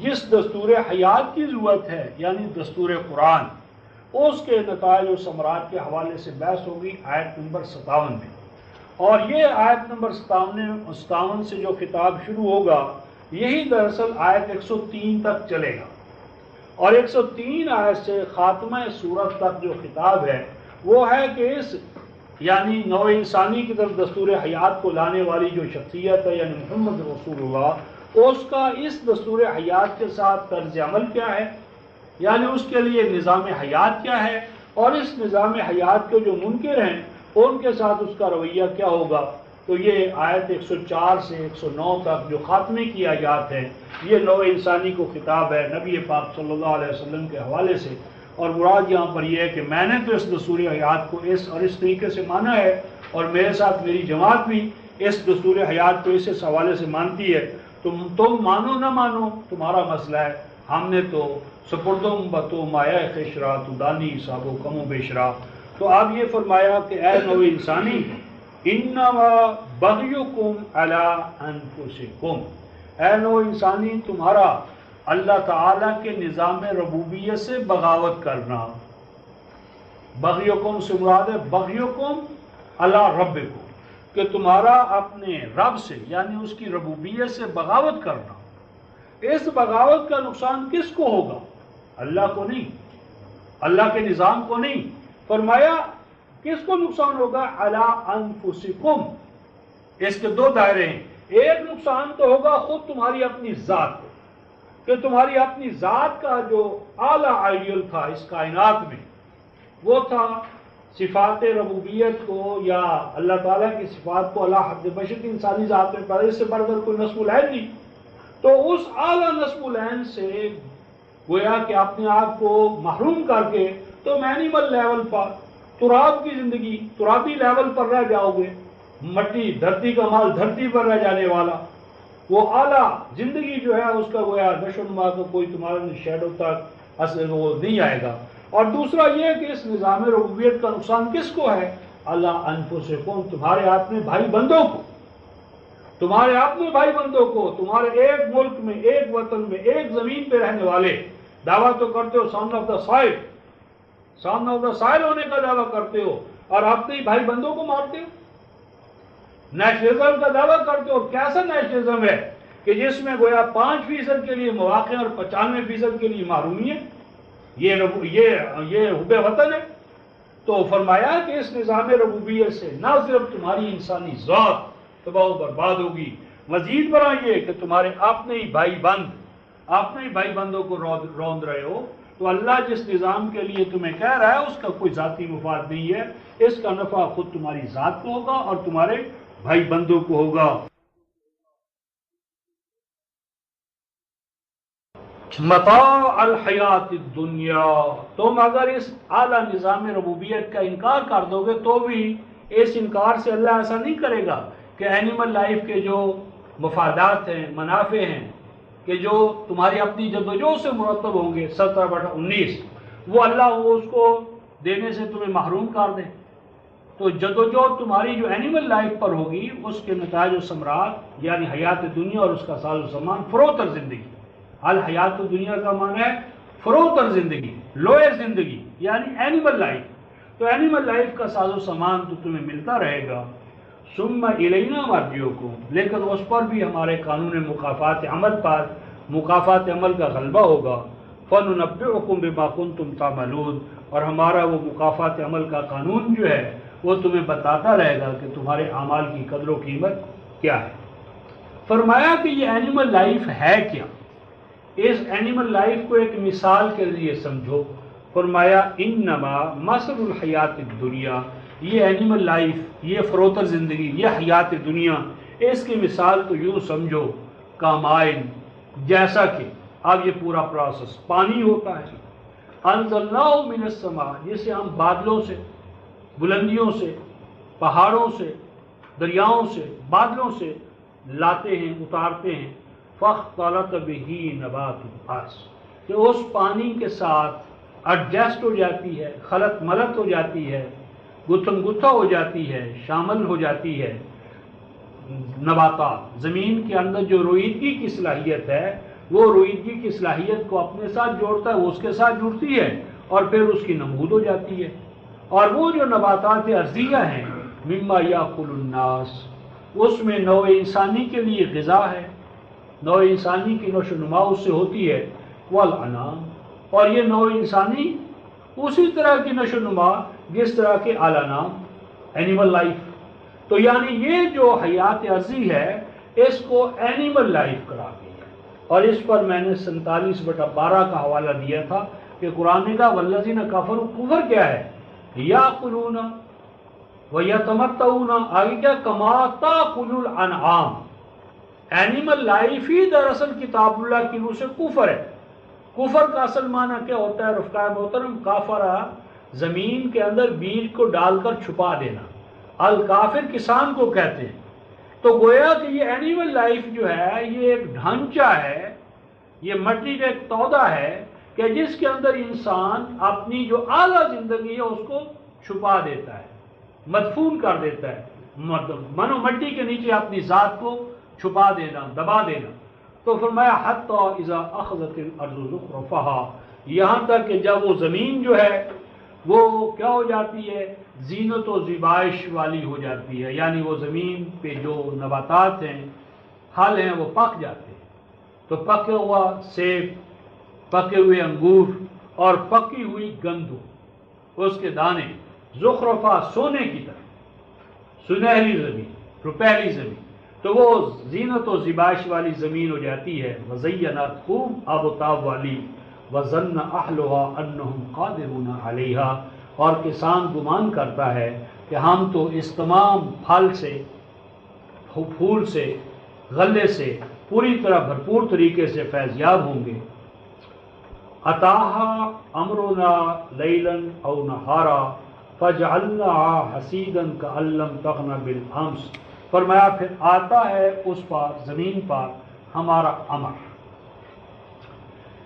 جس دستور حیات کی ضرورت ہے، یعنی دستور قرآن، اس کے نتائج و ثمرات کے حوالے سے بحث ہوگی آیت نمبر 57 میں۔ اور یہ آیت نمبر 57 سے جو خطاب شروع ہوگا، یہی دراصل آیت 103 تک چلے گا، اور 103 آیت سے خاتمہ سورت تک جو خطاب ہے وہ ہے کہ اس یعنی نوع انسانی کی طرف دستور حیات کو لانے والی جو شخصیت ہے، یعنی محمد رسول اللہ، اس کا اس دستور حیات کے ساتھ طرز عمل کیا ہے، یعنی اس کے لیے نظام حیات کیا ہے، اور اس نظام حیات کے جو منکر ہیں ان کے ساتھ اس کا رویہ کیا ہوگا۔ تو یہ آیت 104 سے 109 تک جو خاتمے کی آیات ہیں، یہ نوع انسانی کو خطاب ہے نبی پاک صلی اللہ علیہ وسلم کے حوالے سے۔ اور مراد یہاں پر یہ ہے کہ میں نے تو اس دستور حیات کو اس اور اس طریقے سے مانا ہے، اور میرے ساتھ میری جماعت بھی اس دستور حیات کو اس حوالے سے مانتی ہے، تم مانو نہ مانو تمہارا مسئلہ ہے، ہم نے تو سپردم بتو مایا خشرا تو دانی صاحب و کم و بیشرا۔ تو اب یہ فرمایا کہ اے نوع انسانی، انما بغیکم علی انفسکم، اے نوع انسانی تمہارا اللہ تعالیٰ کے نظام ربوبیت سے بغاوت کرنا۔ بغیکم سے مراد ہے بغیکم علی ربکم، کہ تمہارا اپنے رب سے یعنی اس کی ربوبیت سے بغاوت کرنا۔ اس بغاوت کا نقصان کس کو ہوگا؟ اللہ کو نہیں، اللہ کے نظام کو نہیں۔ فرمایا کس کو نقصان ہوگا؟ علی انفسکم، اس کے 2 دائرے ہیں۔ ایک نقصان تو ہوگا خود تمہاری اپنی ذات کو، کہ تمہاری اپنی ذات کا جو اعلیٰ آئیڈیل تھا اس کائنات میں، وہ تھا صفات ربوبیت کو یا اللہ تعالیٰ کی صفات کو اللہ حد بشر انسانی ذات میں پیدا، اس سے بڑھ کر کوئی نصب العین نہیں۔ تو اس اعلیٰ نصب العین سے گویا کہ اپنے آپ کو محروم کر کے تم اینیمل لیول پر تراب کی زندگی، ترابی لیول پر رہ جاؤ گے، مٹی، دھرتی کا مال دھرتی پر رہ جانے والا، وہ اعلیٰ زندگی جو ہے اس کا گویا نشو نما کا کوئی تمہارا شیڈو تک اصل وہ نہیں آئے گا۔ اور دوسرا یہ کہ اس نظام ربوبیت کا نقصان کس کو ہے؟ اللہ انفسکم، تمہارے اپنے بھائی بندوں کو، تمہارے اپنے بھائی بندوں کو، تمہارے ایک ملک میں، ایک وطن میں، ایک زمین پہ رہنے والے، دعویٰ تو کرتے ہو سن آف دا سائل، سن آف دا سائل ہونے کا دعویٰ کرتے ہو، اور اپنے ہی بھائی بندوں کو مارتے ہو۔ نیشنلزم کا دعویٰ کرتے ہو، کیسا نیشنلزم ہے کہ جس میں گویا 5% کے لیے مواقع اور 95% کے لیے محرومی ہے؟ یہ حب وطن ہے؟ تو فرمایا کہ اس نظام ربوبیت سے نہ صرف تمہاری انسانی ذات تباہ و برباد ہوگی، مزید برآں یہ کہ تمہارے اپنے ہی بھائی بندوں کو روند رہے ہو۔ تو اللہ جس نظام کے لیے تمہیں کہہ رہا ہے اس کا کوئی ذاتی مفاد نہیں ہے، اس کا نفع خود تمہاری ذات کو ہوگا اور تمہارے بھائی بندوں کو ہوگا۔ متاع الحیات الدنیا، تم اگر اس اعلیٰ نظام ربوبیت کا انکار کر دو گے تو بھی اس انکار سے اللہ ایسا نہیں کرے گا کہ اینیمل لائف کے جو مفادات ہیں، منافع ہیں، کہ جو تمہاری اپنی جدوجہد سے مرتب ہوں گے 17/19، وہ اللہ اس کو دینے سے تمہیں محروم کر دیں۔ تو جدوجہد تمہاری جو اینیمل لائف پر ہوگی اس کے نتائج و ثمرات یعنی حیات دنیا اور اس کا ساز و سامان، فروتر زندگی، الحیات دنیا کا معنی ہے فروتر زندگی، لوئر زندگی یعنی اینیمل لائف، تو اینیمل لائف کا ساز و سامان تو تمہیں ملتا رہے گا۔ ثم الینا مرجعکم، لیکن اس پر بھی ہمارے قانون مکافات عمل پر مکافات عمل کا غلبہ ہوگا۔ فننبئکم بما کنتم تعملون، اور ہمارا وہ مکافات عمل کا قانون جو ہے وہ تمہیں بتاتا رہے گا کہ تمہارے اعمال کی قدر و قیمت کیا ہے۔ فرمایا کہ یہ اینیمل لائف ہے کیا؟ اس اینیمل لائف کو ایک مثال کے لیے سمجھو۔ فرمایا انما مثل الحیات الدنیا، یہ اینیمل لائف، یہ فروتر زندگی، یہ حیات دنیا، اس کی مثال تو یوں سمجھو کامائن، جیسا کہ اب یہ پورا پروسیس پانی ہوتا ہے، انزلناہ من السماء، جسے ہم بادلوں سے، بلندیوں سے، پہاڑوں سے، دریاؤں سے، بادلوں سے لاتے ہیں، اتارتے ہیں، فاختلط بہ نبات الارض، کہ اس پانی کے ساتھ ایڈجسٹ ہو جاتی ہے، خلط ملط ہو جاتی ہے، گتھم گتھا ہو جاتی ہے، شامل ہو جاتی ہے نباتات۔ زمین کے اندر جو رویدگی کی صلاحیت ہے وہ رویدگی کی صلاحیت کو اپنے ساتھ جوڑتا ہے، وہ اس کے ساتھ جڑتی ہے اور پھر اس کی نمود ہو جاتی ہے۔ اور وہ جو نباتات ارضیہ ہیں مما یاکل الناس، اس میں نوع انسانی کے لیے غذا ہے، نوع انسانی کی نشو و نما اس سے ہوتی ہے، والانعام، اور یہ نوع انسانی اسی طرح کی نشو و نما جس طرح کے الانعام، اینیمل لائف۔ تو یعنی یہ جو حیات ارضی ہے اس کو اینیمل لائف قرار دیا، اور اس پر میں نے 47/12 کا حوالہ دیا تھا کہ قرآن نے کہا والذین کفروا، کفر کیا ہے؟ یاکلون ویتمتعون، آگے کیا؟ کما تاکل الانعام، اینیمل لائف ہی دراصل کتاب اللہ کی روح سے کفر ہے۔ کفر کا اصل معنی کیا ہوتا ہے رفقائے محترم؟ کافرہ، زمین کے اندر بیج کو ڈال کر چھپا دینا، الکافر کسان کو کہتے ہیں۔ تو گویا کہ یہ اینیمل لائف جو ہے یہ ایک ڈھانچہ ہے، یہ مٹی کا ایک تودہ ہے کہ جس کے اندر انسان اپنی جو اعلیٰ زندگی ہے اس کو چھپا دیتا ہے، مدفون کر دیتا ہے، منو مٹی کے نیچے اپنی ذات کو چھپا دینا، دبا دینا۔ تو فرمایا حتی اذا اخذت الارض زخرفها، یہاں تک کہ جب وہ زمین جو ہے وہ کیا ہو جاتی ہے؟ زینت و زیبائش والی ہو جاتی ہے، یعنی وہ زمین پہ جو نباتات ہیں، پھل ہیں، وہ پک جاتے ہیں۔ تو پکا ہوا سیب، پکے ہوئے انگور اور پکی ہوئی گندم، اس کے دانے، زخرفہ، سونے کی طرح، سنہری زمین، روپہلی زمین، تو وہ زینت و زیبائش والی زمین ہو جاتی ہے، وزینت، خوب آب و تاب والی، وظن اہلها انہم قادرون علیہا، اور کسان گمان کرتا ہے کہ ہم تو اس تمام پھل سے، پھول سے، غلے سے پوری طرح بھرپور طریقے سے فیضیاب ہوں گے۔ اتاہا امرنا لیلا او نہارا فَجَعَلْنَهَا حَسِيدًا كَأَن لَّمْ تَغْنَ بِالْأَمْسِ، فرمایا پھر آتا ہے اس پر زمین پر ہمارا امر۔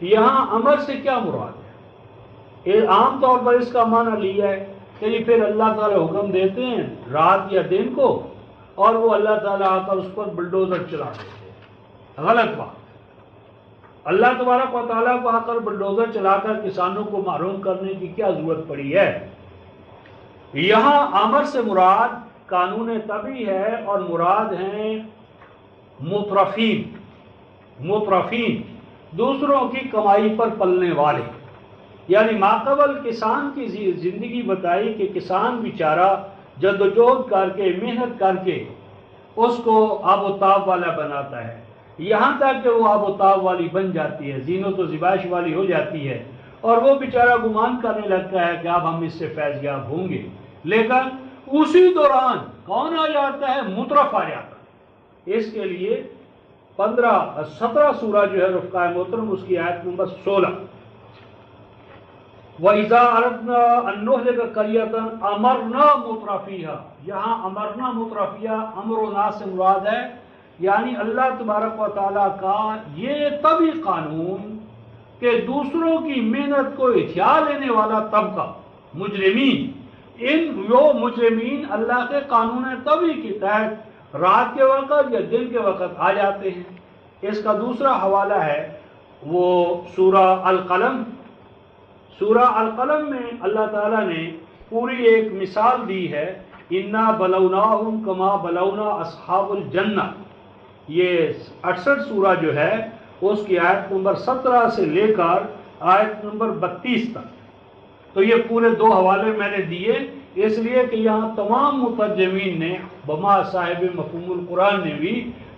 یہاں امر سے کیا مراد ہے؟ عام طور پر اس کا معنی لیا ہے کہ پھر اللہ تعالیٰ حکم دیتے ہیں رات یا دن کو، اور وہ اللہ تعالیٰ آ کر اس پر بلڈوزر چلا دیتے ہیں۔ غلط بات۔ اللہ تبارک و تعالیٰ کو آ کر بلڈوزر چلا کر کسانوں کو محروم کرنے کی کیا ضرورت پڑی ہے؟ یہاں امر سے مراد قانون طبعی ہے، اور مراد ہیں مترفین، مترفین دوسروں کی کمائی پر پلنے والے۔ یعنی ماقبل کسان کی زندگی بتائی کہ کسان بیچارہ جدوجہد کر کے محنت کر کے اس کو آب و تاب والا بناتا ہے، یہاں تک کہ وہ آب و تاب والی بن جاتی ہے، زینت و زیبائش والی ہو جاتی ہے، اور وہ بیچارہ گمان کرنے لگتا ہے کہ اب ہم اس سے فیض یاب ہوں گے، لیکن اسی دوران کون آ جاتا ہے؟ مترف آ جاتا ہے۔ اس کے لیے 17 سورہ جو ہے رفقائے محترم، اس کی آیت نمبر 16، وَإِذَا أَرَدْنَا أَن نُّهْلِكَ قَرْيَةً أَمَرْنَا مُتْرَفِيهَا، یہاں امرنا مترفیہ امر و نا سے مراد ہے، یعنی اللہ تبارک و تعالیٰ کا یہ طبعی قانون کہ دوسروں کی محنت کو اتھیا لینے والا طبقہ مجرمین، وہ مجرمین اللہ کے قانون طبعی کے تحت رات کے وقت یا دن کے وقت آ جاتے ہیں۔ اس کا دوسرا حوالہ ہے وہ سورہ القلم۔ سورہ القلم میں اللہ تعالیٰ نے پوری ایک مثال دی ہے، اِنَّا بَلَوْنَاهُمْ كَمَا بَلَوْنَا أَصْحَابُ الْجَنَّةِ۔ یہ 68 سورہ جو ہے اس کی آیت نمبر 17 سے لے کر آیت نمبر 32 تک، تو یہ پورے 2 حوالے میں نے دیے، اس لیے کہ یہاں تمام مترجمین نے بما صاحب مفہوم القرآن نے بھی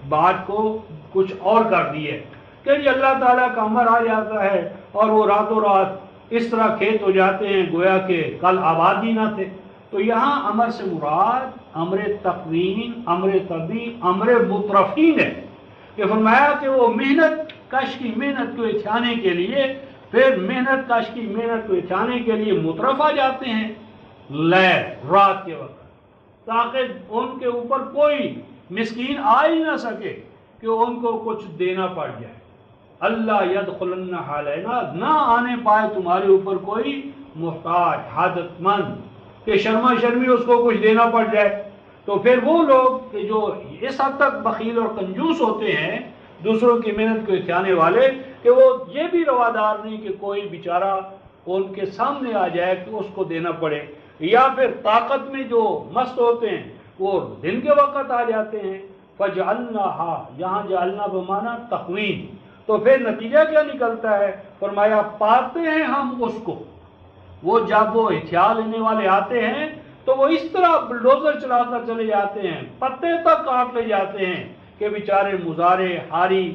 بات کو کچھ اور کر دی ہے کہ یہ اللہ تعالیٰ کا امر آ جاتا ہے اور وہ راتوں رات اس طرح کھیت ہو جاتے ہیں گویا کہ کل آباد ہی نہ تھے۔ تو یہاں امر سے مراد امر تقوین، امر طبعی، امر مترفین ہے، کہ فرمایا کہ وہ محنت کش کی محنت کو اتھانے کے لیے، پھر محنت کش کی محنت کو اتھانے کے لیے مترف آ جاتے ہیں لیل، رات کے وقت، تاکہ ان کے اوپر کوئی مسکین آ ہی نہ سکے کہ ان کو کچھ دینا پڑ جائے۔ اللہ یدخلن علینا، نہ آنے پائے تمہارے اوپر کوئی محتاج حاجت مند کہ شرما شرمی اس کو کچھ دینا پڑ جائے۔ تو پھر وہ لوگ کہ جو اس حد تک بخیل اور کنجوس ہوتے ہیں دوسروں کی محنت کو اتھانے والے، کہ وہ یہ بھی روادار نہیں کہ کوئی بیچارہ ان کے سامنے آ جائے کہ اس کو دینا پڑے، یا پھر طاقت میں جو مست ہوتے ہیں وہ دن کے وقت آ جاتے ہیں۔ فَجْعَلْنَاهَا، یہاں جعلنا بمانا تقوین، تو پھر نتیجہ کیا نکلتا ہے؟ فرمایا پاتے ہیں ہم اس کو، وہ جب وہ اتھیا لینے والے آتے ہیں تو وہ اس طرح بلڈوزر چلا کر چلے جاتے ہیں، پتے تک کاٹ لے جاتے ہیں کہ بیچارے مزارے ہاری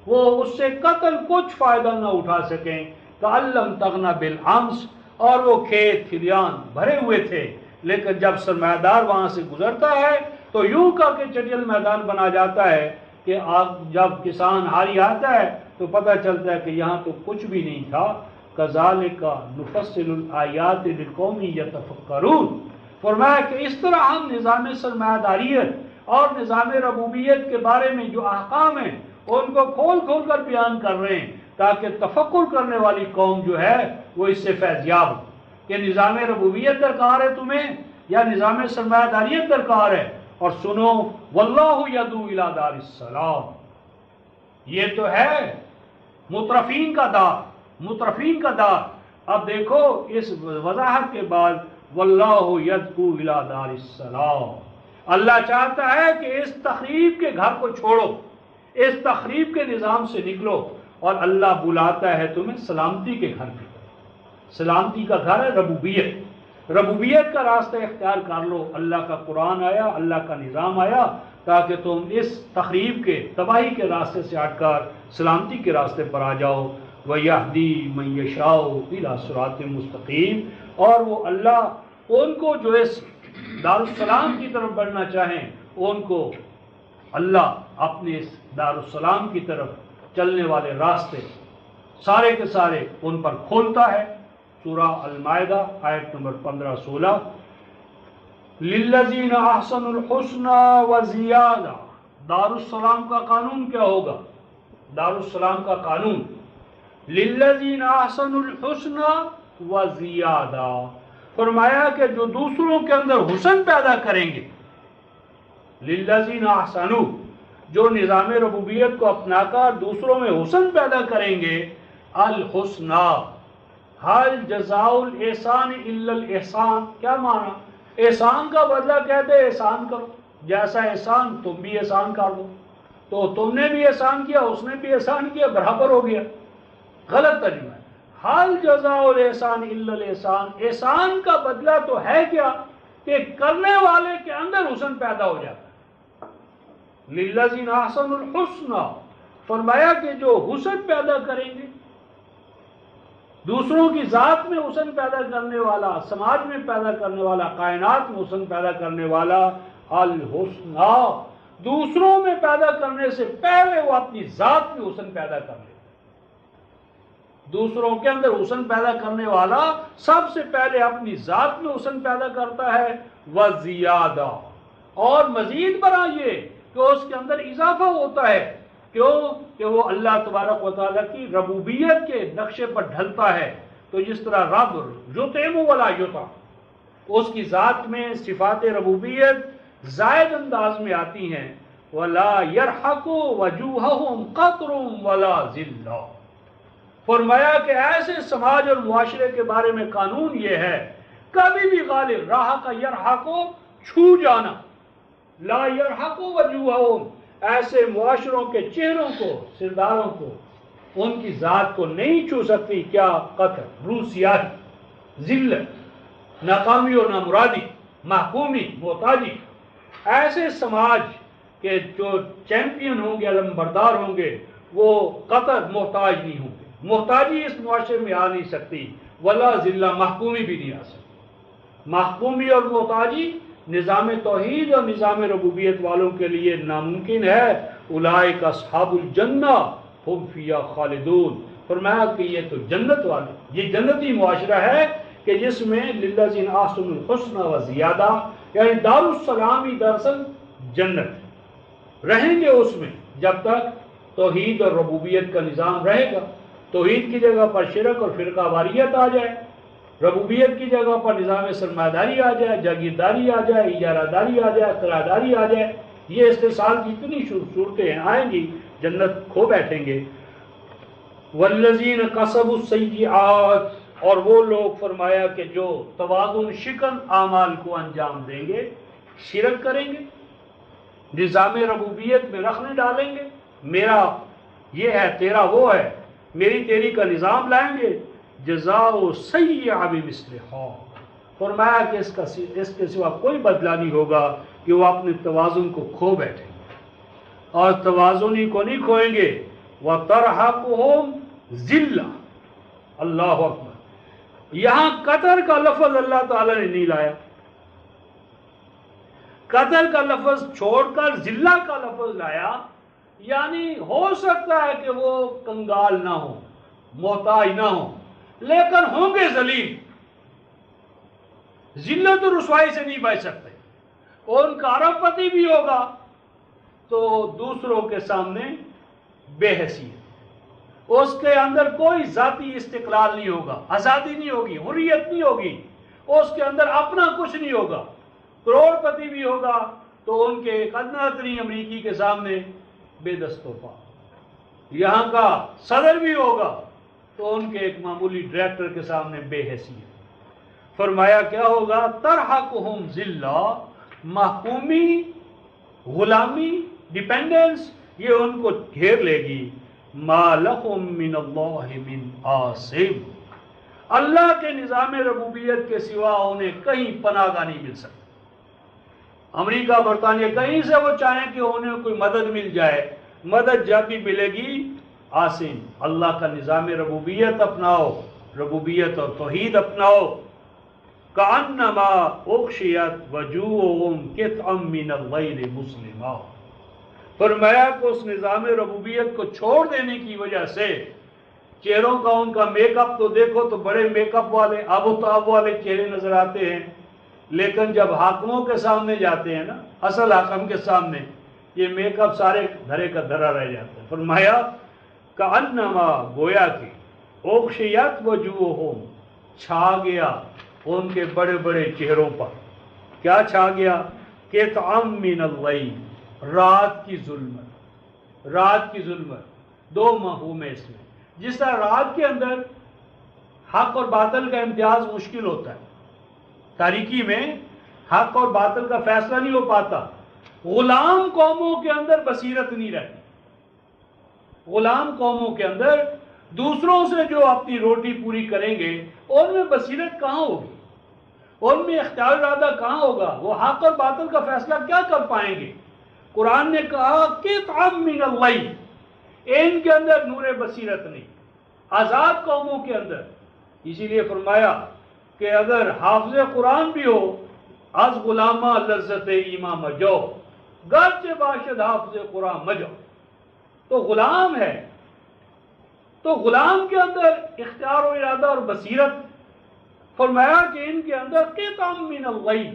وہ اس سے قتل کچھ فائدہ نہ اٹھا سکیں۔ کَأَن لَّمْ تَغْنَ بِالْأَمْسِ، اور وہ کھیت کھلیان بھرے ہوئے تھے، لیکن جب سرمایہ دار وہاں سے گزرتا ہے تو یوں کر کے چٹیل میدان بنا جاتا ہے کہ جب کسان ہاری آتا ہے تو پتہ چلتا ہے کہ یہاں تو کچھ بھی نہیں تھا۔ کذالک نفصل الآیات لقوم یتفکرون، فرمایا کہ اس طرح ہم نظام سرمایہ داریت اور نظام ربوبیت کے بارے میں جو احکام ہیں ان کو کھول کھول کر بیان کر رہے ہیں، تاکہ تفکر کرنے والی قوم جو ہے وہ اس سے فیض یاب ہو کہ نظام ربوبیت درکار ہے تمہیں یا نظام سرمایہ داریت درکار ہے۔ اور سنو، واللہ یدعو الی دار السلام، یہ تو ہے مترفین کا دار، مترفین کا دار۔ اب دیکھو اس وضاحت کے بعد واللہ یدعو الی دار السلام، اللہ چاہتا ہے کہ اس تخریب کے گھر کو چھوڑو، اس تخریب کے نظام سے نکلو، اور اللہ بلاتا ہے تمہیں سلامتی کے گھر کی طرف۔ سلامتی کا گھر ہے ربوبیت، ربوبیت کا راستہ اختیار کر لو۔ اللہ کا قرآن آیا، اللہ کا نظام آیا، تاکہ تم اس تخریب کے تباہی کے راستے سے ہٹ کر سلامتی کے راستے پر آ جاؤ۔ وَيَهْدِي مَن يَشَاءُ إِلَىٰ صِرَاطٍ مُسْتَقِيمٍ، اور وہ اللہ ان کو جو اس دارالسلام کی طرف بڑھنا چاہیں ان کو اللہ اپنے اس دارالسلام کی طرف چلنے والے راستے سارے کے سارے ان پر کھولتا ہے۔ سورہ المائدہ آیت نمبر 15-16، للذین احسنوا الحسنى وزیادہ. دارالسلام کا قانون کیا ہوگا؟ دارالسلام کا قانون للذین احسنوا الحسنى وزیادہ. فرمایا کہ جو دوسروں کے اندر حسن پیدا کریں گے، للذین احسنوا، جو نظام ربوبیت کو اپنا کر دوسروں میں حسن پیدا کریں گے، الحسنى، حل جزاء الاحسان الا الاحسان. کیا معنی؟ احسان کا بدلہ کہتے ہیں احسان کرو، جیسا احسان تم بھی احسان کر دو. تو تم نے بھی احسان کیا، اس نے بھی احسان کیا، برابر ہو گیا. غلط ترجمہ ہے. حل جزاء الاحسان الا الاحسان، احسان کا بدلہ تو ہے کیا کہ کرنے والے کے اندر حسن پیدا ہو جاتا ہے. للذین احسنوا الحسنى، فرمایا کہ جو حسن پیدا کریں گے، دوسروں کی ذات میں حسن پیدا کرنے والا، سماج میں پیدا کرنے والا، کائنات میں حسن پیدا کرنے والا، الحسنى، دوسروں میں پیدا کرنے سے پہلے وہ اپنی ذات میں حسن پیدا کر لے. دوسروں کے اندر حسن پیدا کرنے والا سب سے پہلے اپنی ذات میں حسن پیدا کرتا ہے، وزیادہ، اور مزید برآں یہ کہ اس کے اندر اضافہ ہوتا ہے. کیوں؟ کہ وہ اللہ تبارک و تعالیٰ کی ربوبیت کے نقشے پر ڈھلتا ہے. تو جس طرح رب یطعم ولا یطعم، اس کی ذات میں صفات ربوبیت زائد انداز میں آتی ہیں. ولا يرحق وجوہہم قطر ولا ذلہ. فرمایا کہ ایسے سماج اور معاشرے کے بارے میں قانون یہ ہے، کبھی بھی غالب راہ کا یرحق، چھو جانا، لا یرحق وجوہہم، ایسے معاشروں کے چہروں کو، سرداروں کو، ان کی ذات کو نہیں چھو سکتی. کیا؟ قطر، روح سیاہی، ذلت، ناکامی اور نامرادی، محکومی، محتاجی. ایسے سماج کے جو چیمپئن ہوں گے، علمبردار ہوں گے، وہ قطر محتاج نہیں ہوں گے. محتاجی اس معاشرے میں آ نہیں سکتی، ولا ذلہ، محکومی بھی نہیں آ سکتی. محکومی اور محتاجی نظام توحید اور نظام ربوبیت والوں کے لیے ناممکن ہے. اولئک اصحاب الجنہ ہم فیہا خالدون. فرمایا کہ یہ تو جنت والے، یہ جنتی معاشرہ ہے کہ جس میں للذین احسنوا الحسنى وزیادہ، یعنی دارالسلام ہی دراصل جنت. رہیں گے اس میں جب تک توحید اور ربوبیت کا نظام رہے گا. توحید کی جگہ پر شرک اور فرقہ واریت آ جائے، ربوبیت کی جگہ پر نظام سرمایہ داری آ جائے، جاگیرداری آ جائے، اجارہ داری آ جائے، قرارداری آ جائے، یہ استحصال کی اتنی صورتیں آئیں گی، جنت کھو بیٹھیں گے. والذین کسبوا السیئات، اور وہ لوگ فرمایا کہ جو توازن شکن اعمال کو انجام دیں گے، شرک کریں گے، نظام ربوبیت میں رخ نہیں ڈالیں گے، میرا یہ ہے تیرا وہ ہے، میری تیری کا نظام لائیں گے، جزاء سیئہ بمثلہا. فرمایا کہ اس کے سوا کوئی بدلہ نہیں ہوگا کہ وہ اپنے توازن کو کھو بیٹھیں گے، اور توازن ہی کو نہیں کھوئیں گے. وَتَرْحَقُهُمْ ذِلَّةٌ. اللہ اکبر. یہاں قطر کا لفظ اللہ تعالیٰ نے نہیں لایا، قطر کا لفظ چھوڑ کر ذلہ کا لفظ لایا. یعنی ہو سکتا ہے کہ وہ کنگال نہ ہو، محتاج نہ ہو، لیکن ہوں گے ذلیل. ذلت و رسوائی سے نہیں بچ سکتے. ان کا ارب پتی بھی ہوگا تو دوسروں کے سامنے بے حیثیت. اس کے اندر کوئی ذاتی استقلال نہیں ہوگا، آزادی نہیں ہوگی، حریت نہیں ہوگی، اس کے اندر اپنا کچھ نہیں ہوگا. کروڑ پتی بھی ہوگا تو ان کے ایک ادنیٰ ترین امریکی کے سامنے بے دست و پا. یہاں کا صدر بھی ہوگا تو ان کے ایک معمولی ڈائریکٹر کے سامنے بے حیثیت. فرمایا کیا ہوگا؟ ترحقہم ذلہ، محکومی، غلامی، ڈیپینڈنس، یہ ان کو گھیر لے گی. ما لہم من اللہ من عاصم، اللہ کے نظام ربوبیت کے سوا انہیں کہیں پناہ گاہ نہیں مل سکتی. امریکہ برطانیہ کہیں سے وہ چاہیں کہ انہیں کوئی مدد مل جائے، مدد جب بھی ملے گی عاصم. اللہ کا نظام ربوبیت اپناؤ، ربوبیت اور توحید اپناؤ. کأنما اغشیت وجوہہم قطعا من اللیل مسلما. فرمایا کہ اس نظام ربوبیت کو چھوڑ دینے کی وجہ سے چہروں کا ان کا میک اپ تو دیکھو تو بڑے میک اپ والے آب و تاب والے چہرے نظر آتے ہیں، لیکن جب حاکموں کے سامنے جاتے ہیں نا، اصل حاکم کے سامنے، یہ میک اپ سارے دھرے کا دھرا رہ جاتا ہے۔ فرمایا کأنما گویا کہ اغشیت وجوہہم چھا گیا ان کے بڑے بڑے چہروں پر، کیا چھا گیا؟ قطعا من اللیل، رات کی ظلمت، رات کی ظلمت، دو مفہوم ہے اس میں۔ جس طرح رات کے اندر حق اور باطل کا امتیاز مشکل ہوتا ہے، تاریکی میں حق اور باطل کا فیصلہ نہیں ہو پاتا، غلام قوموں کے اندر بصیرت نہیں رہتی۔ غلام قوموں کے اندر دوسروں سے جو اپنی روٹی پوری کریں گے ان میں بصیرت کہاں ہوگی، ان میں اختیار ارادہ کہاں ہوگا، وہ حق اور باطل کا فیصلہ کیا کر پائیں گے؟ قرآن نے کہا قطعا من اللیل، ان کے اندر نور بصیرت نہیں، آزاد قوموں کے اندر۔ اسی لیے فرمایا کہ اگر حافظ قرآن بھی ہو از غلامہ لذت ایمان مجو، گرچہ باشد حافظ قرآن مجو، تو غلام ہے، تو غلام کے اندر اختیار و ارادہ اور بصیرت۔ فرمایا کہ ان کے اندر قطعا من اللیل،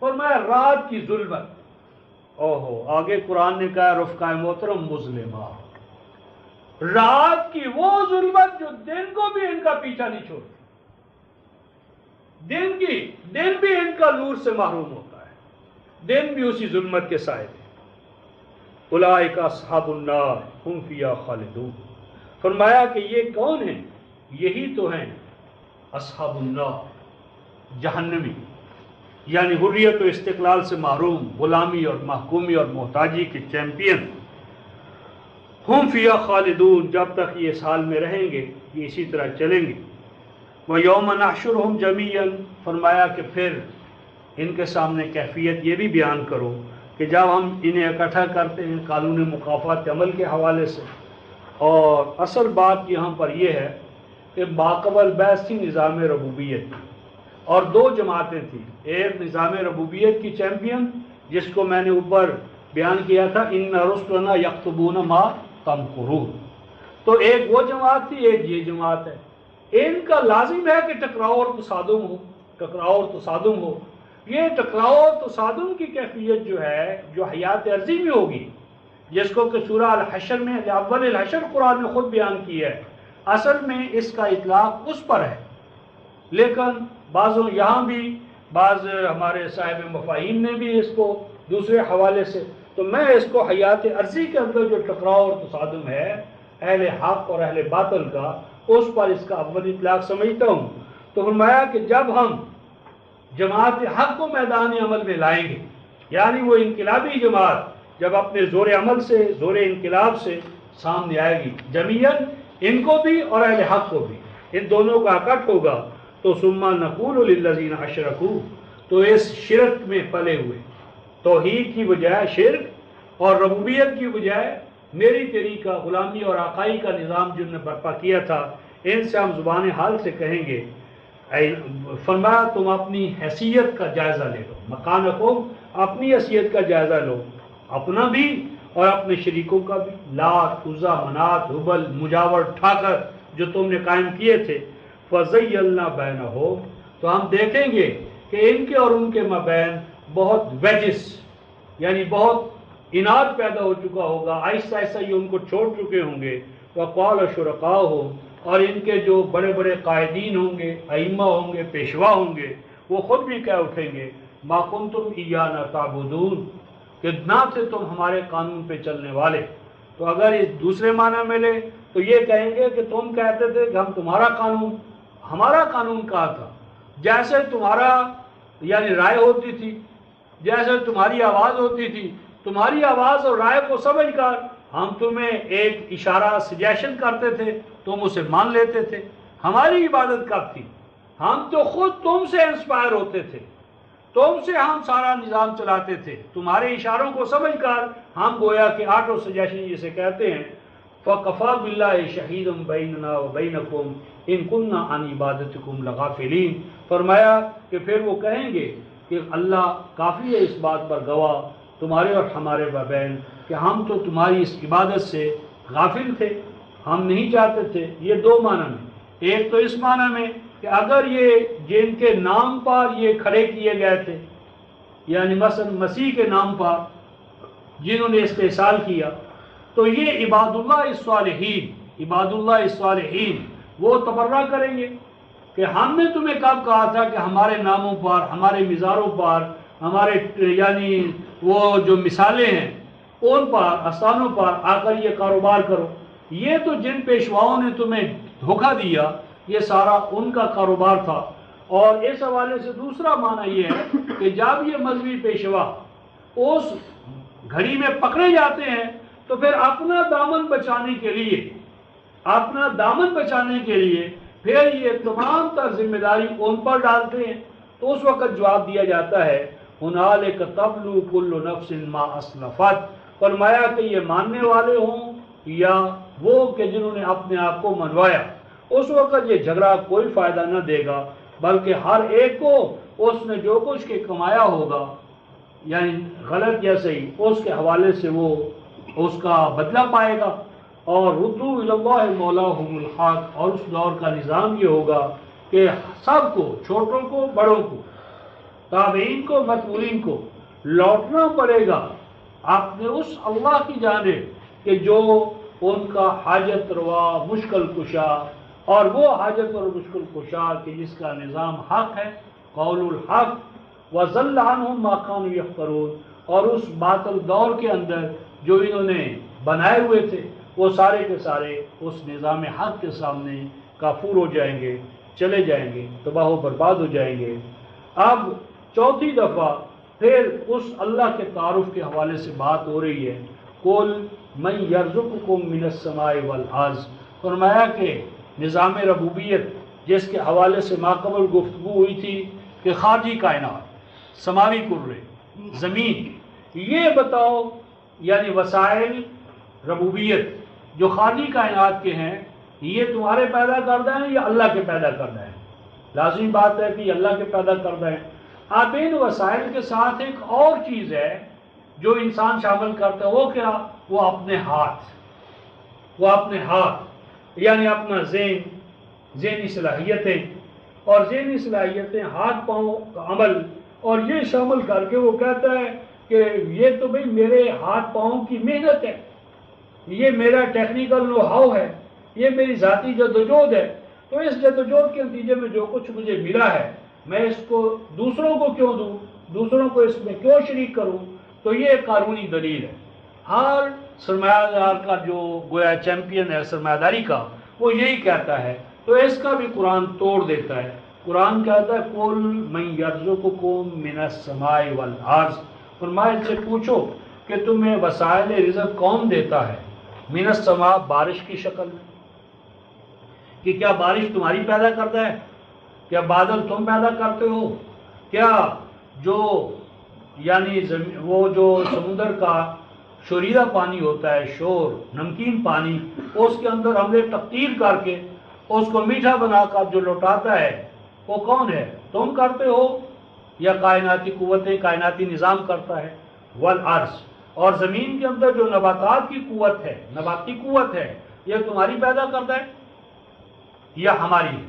فرمایا رات کی ظلمت۔ اوہو، آگے قرآن نے کہا رفقائے محترم مظلمہ، رات کی وہ ظلمت جو دن کو بھی ان کا پیچھا نہیں چھوڑتی، دن بھی ان کا نور سے محروم ہوتا ہے، دن بھی اسی ظلمت کے سائے میں۔ اولئک اصحاب النار ہم فیہا خالدون، فرمایا کہ یہ کون ہیں؟ یہی تو ہیں اصحاب النار، جہنمی، یعنی حریت و استقلال سے محروم، غلامی اور محکومی اور محتاجی کے چیمپئن۔ ہم فیہا خالدون، جب تک یہ اس حال میں رہیں گے یہ اسی طرح چلیں گے۔ وَيَوْمَ نَحْشُرُهُمْ جَمِيعًا، فرمایا کہ پھر ان کے سامنے کیفیت یہ بھی بیان کرو کہ جب ہم انہیں اکٹھا کرتے ہیں قانون مکافات عمل کے حوالے سے، اور اصل بات یہاں پر یہ ہے کہ ماقبل بعث تھی نظام ربوبیت، اور دو جماعتیں تھیں، ایک نظام ربوبیت کی چیمپئن جس کو میں نے اوپر بیان کیا تھا ان رسلنا یکتبون ما تمکرون، تو ایک وہ جماعت تھی، ایک یہ جماعت ہے۔ ان کا لازم ہے کہ ٹکراؤ اور تصادم ہو، ٹکراؤ اور تصادم ہو۔ یہ ٹکراؤ اور تصادم کی کیفیت جو ہے، جو حیات عرضی میں ہوگی، جس کو کہ سورہ الحشر میں اول الحشر قرآن نے خود بیان کی ہے، اصل میں اس کا اطلاق اس پر ہے، لیکن بعضوں یہاں بھی بعض ہمارے صاحب مفاہیم نے بھی اس کو دوسرے حوالے سے، تو میں اس کو حیات عرضی کے اندر جو ٹکراؤ اور تصادم ہے اہل حق اور اہل باطل کا، اس پر اس کا اول اطلاق سمجھتا ہوں۔ تو فرمایا کہ جب ہم جماعت حق کو میدان عمل میں لائیں گے، یعنی وہ انقلابی جماعت جب اپنے زور عمل سے، زور انقلاب سے سامنے آئے گی، جمیعاً ان کو بھی اور اہل حق کو بھی، ان دونوں کا اکٹھ ہوگا، تو ثم نقول للذین اشرکوا، تو اس شرک میں پلے ہوئے، توحید کی بجائے شرک اور ربوبیت کی بجائے میری تیری کا غلامی اور آقائی کا نظام جن نے برپا کیا تھا، ان سے ہم زبان حال سے کہیں گے، فرمایا تم اپنی حیثیت کا جائزہ لے لو، مکانکم، اپنی حیثیت کا جائزہ لو، اپنا بھی اور اپنے شریکوں کا بھی، لات، عزا، منات، حبل، مجاور، ٹھاکر جو تم نے قائم کیے تھے، فَزَيَّلْنَا بَيْنَهُمْ، تو ہم دیکھیں گے کہ ان کے اور ان کے مابین بہت ویجز، یعنی بہت اناد پیدا ہو چکا ہوگا، آہستہ آہستہ یہ ان کو چھوڑ چکے ہوں گے۔ وَقَالَ شُرَكَاؤُهُمْ، اور ان کے جو بڑے بڑے قائدین ہوں گے، ائمہ ہوں گے، پیشوا ہوں گے، وہ خود بھی کہہ اٹھیں گے مَا كُنْتُمْ إِيَّانَا تَعْبُدُونَ، کہ نہ تھے تم ہمارے قانون پہ چلنے والے۔ تو اگر اس دوسرے معنی میں لے تو یہ کہیں گے کہ تم کہتے تھے کہ ہم تمہارا قانون، ہمارا قانون کہا تھا، جیسے تمہارا یعنی رائے ہوتی تھی، جیسے تمہاری آواز ہوتی تھی، تمہاری آواز اور رائے کو سمجھ کر ہم تمہیں ایک اشارہ سجیشن کرتے تھے، تم اسے مان لیتے تھے۔ ہماری عبادت کب تھی؟ ہم تو خود تم سے انسپائر ہوتے تھے، تم سے ہم سارا نظام چلاتے تھے، تمہارے اشاروں کو سمجھ کر ہم گویا کہ آٹو سجیشن جسے کہتے ہیں، فَقَفَا بِاللَّهِ شَهِيدٌ بَيْنَنَا وَبَيْنَكُمْ إِن كُنَّا عَنْ عِبَادَتِكُمْ لَغَافِلِينَ، فرمایا کہ پھر وہ کہیں گے کہ اللہ کافی ہے اس بات پر گواہ تمہارے اور ہمارے مابین کہ ہم تو تمہاری اس عبادت سے غافل تھے، ہم نہیں چاہتے تھے۔ یہ دو معنی میں، ایک تو اس معنی میں کہ اگر یہ جن کے نام پر یہ کھڑے کیے گئے تھے، یعنی مثلا مسیح کے نام پر جنہوں نے استحصال کیا، تو یہ عباد اللہ الصالحین وہ تبرہ کریں گے کہ ہم نے تمہیں کب کہا تھا کہ ہمارے ناموں پر، ہمارے مزاروں پر، ہمارے یعنی وہ جو مثالیں ہیں ان پر، آستانوں پر آ کر یہ کاروبار کرو۔ یہ تو جن پیشواؤں نے تمہیں دھوکہ دیا، یہ سارا ان کا کاروبار تھا۔ اور اس حوالے سے دوسرا معنی یہ ہے کہ جب یہ مذہبی پیشوا اس گھڑی میں پکڑے جاتے ہیں تو پھر اپنا دامن بچانے کے لیے پھر یہ تمام تر ذمہ داری ان پر ڈالتے ہیں۔ تو اس وقت جواب دیا جاتا ہے ہنالک تبلو کل نفس ما اسلفت، فرمایا کہ یہ ماننے والے ہوں یا وہ کہ جنہوں نے اپنے آپ کو منوایا، اس وقت یہ جھگڑا کوئی فائدہ نہ دے گا، بلکہ ہر ایک کو اس نے جو کچھ کے کمایا ہوگا، یعنی غلط یا صحیح، اس کے حوالے سے وہ اس کا بدلہ پائے گا۔ اور ردوا الی اللہ مولاہم الحق، اور اس دور کا نظام یہ ہوگا کہ سب کو، چھوٹوں کو بڑوں کو، تابعین کو متبوعین کو لوٹنا پڑے گا اپنے اس اللہ کی جانب کہ جو ان کا حاجت روا مشکل کشا، اور وہ حاجت اور مشکل کشا کہ جس کا نظام حق ہے، قول الحق، وَضَلَّ عَنْهُمْ مَا كَانُوا يَفْتَرُونَ، اور اس باطل دور کے اندر جو انہوں نے بنائے ہوئے تھے وہ سارے کے سارے اس نظام حق کے سامنے کافور ہو جائیں گے، چلے جائیں گے، تباہ و برباد ہو جائیں گے۔ اب چوتھی دفعہ پھر اس اللہ کے تعارف کے حوالے سے بات ہو رہی ہے، قُلْ مَنْ يَرْزُقُكُم مِّنَ السَّمَاءِ وَالْأَرْضِ، فرمایا کہ نظام ربوبیت جس کے حوالے سے ماقبل گفتگو ہوئی تھی کہ خارجی کائنات، سماوی کرے، زمین، یہ بتاؤ یعنی وسائل ربوبیت جو خارجی کائنات کے ہیں، یہ تمہارے پیدا کردہ ہیں یا اللہ کے پیدا کردہ ہیں؟ لازمی بات ہے کہ یہ اللہ کے پیدا کردہ ہیں۔ اب ان وسائل کے ساتھ ایک اور چیز ہے جو انسان شامل کرتا ہے، وہ کیا؟ وہ اپنے ہاتھ، یعنی اپنا ذہنی صلاحیتیں، اور ذہنی صلاحیتیں، ہاتھ پاؤں کا عمل، اور یہ شامل کر کے وہ کہتا ہے کہ یہ تو بھئی میرے ہاتھ پاؤں کی محنت ہے، یہ میرا ٹیکنیکل نو ہاؤ ہے، یہ میری ذاتی جدوجہد ہے، تو اس جدوجہد کے نتیجے میں جو کچھ مجھے ملا ہے میں اس کو دوسروں کو کیوں دوں، دوسروں کو اس میں کیوں شریک کروں؟ تو یہ قانونی دلیل ہے۔ ہر سرمایہ دار کا جو گویا چیمپئن ہے سرمایہ داری کا، وہ یہی کہتا ہے، تو اس کا بھی قرآن توڑ دیتا ہے۔ قرآن کہتا ہے قُلْ مَنْ يَرْزُقُكُم مِّنَ السَّمَاءِ وَالْأَرْضِ، فرمایا ان سے پوچھو کہ تمہیں وسائل رزق کون دیتا ہے؟ من السماء، بارش کی شکل میں، کہ کیا بارش تمہاری پیدا کرتا ہے؟ کیا بادل تم پیدا کرتے ہو؟ کیا جو یعنی وہ جو سمندر کا شوریدہ پانی ہوتا ہے، شور نمکین پانی، اس کے اندر ہم نے تبدیل کر کے اس کو میٹھا بنا کر جو لوٹاتا ہے وہ کون ہے؟ تم کرتے ہو یا کائناتی قوتیں، کائناتی نظام کرتا ہے؟ والارض، اور زمین کے اندر جو نباتات کی قوت ہے، نباتی قوت ہے، یہ تمہاری پیدا کرتا ہے یا ہماری ہے؟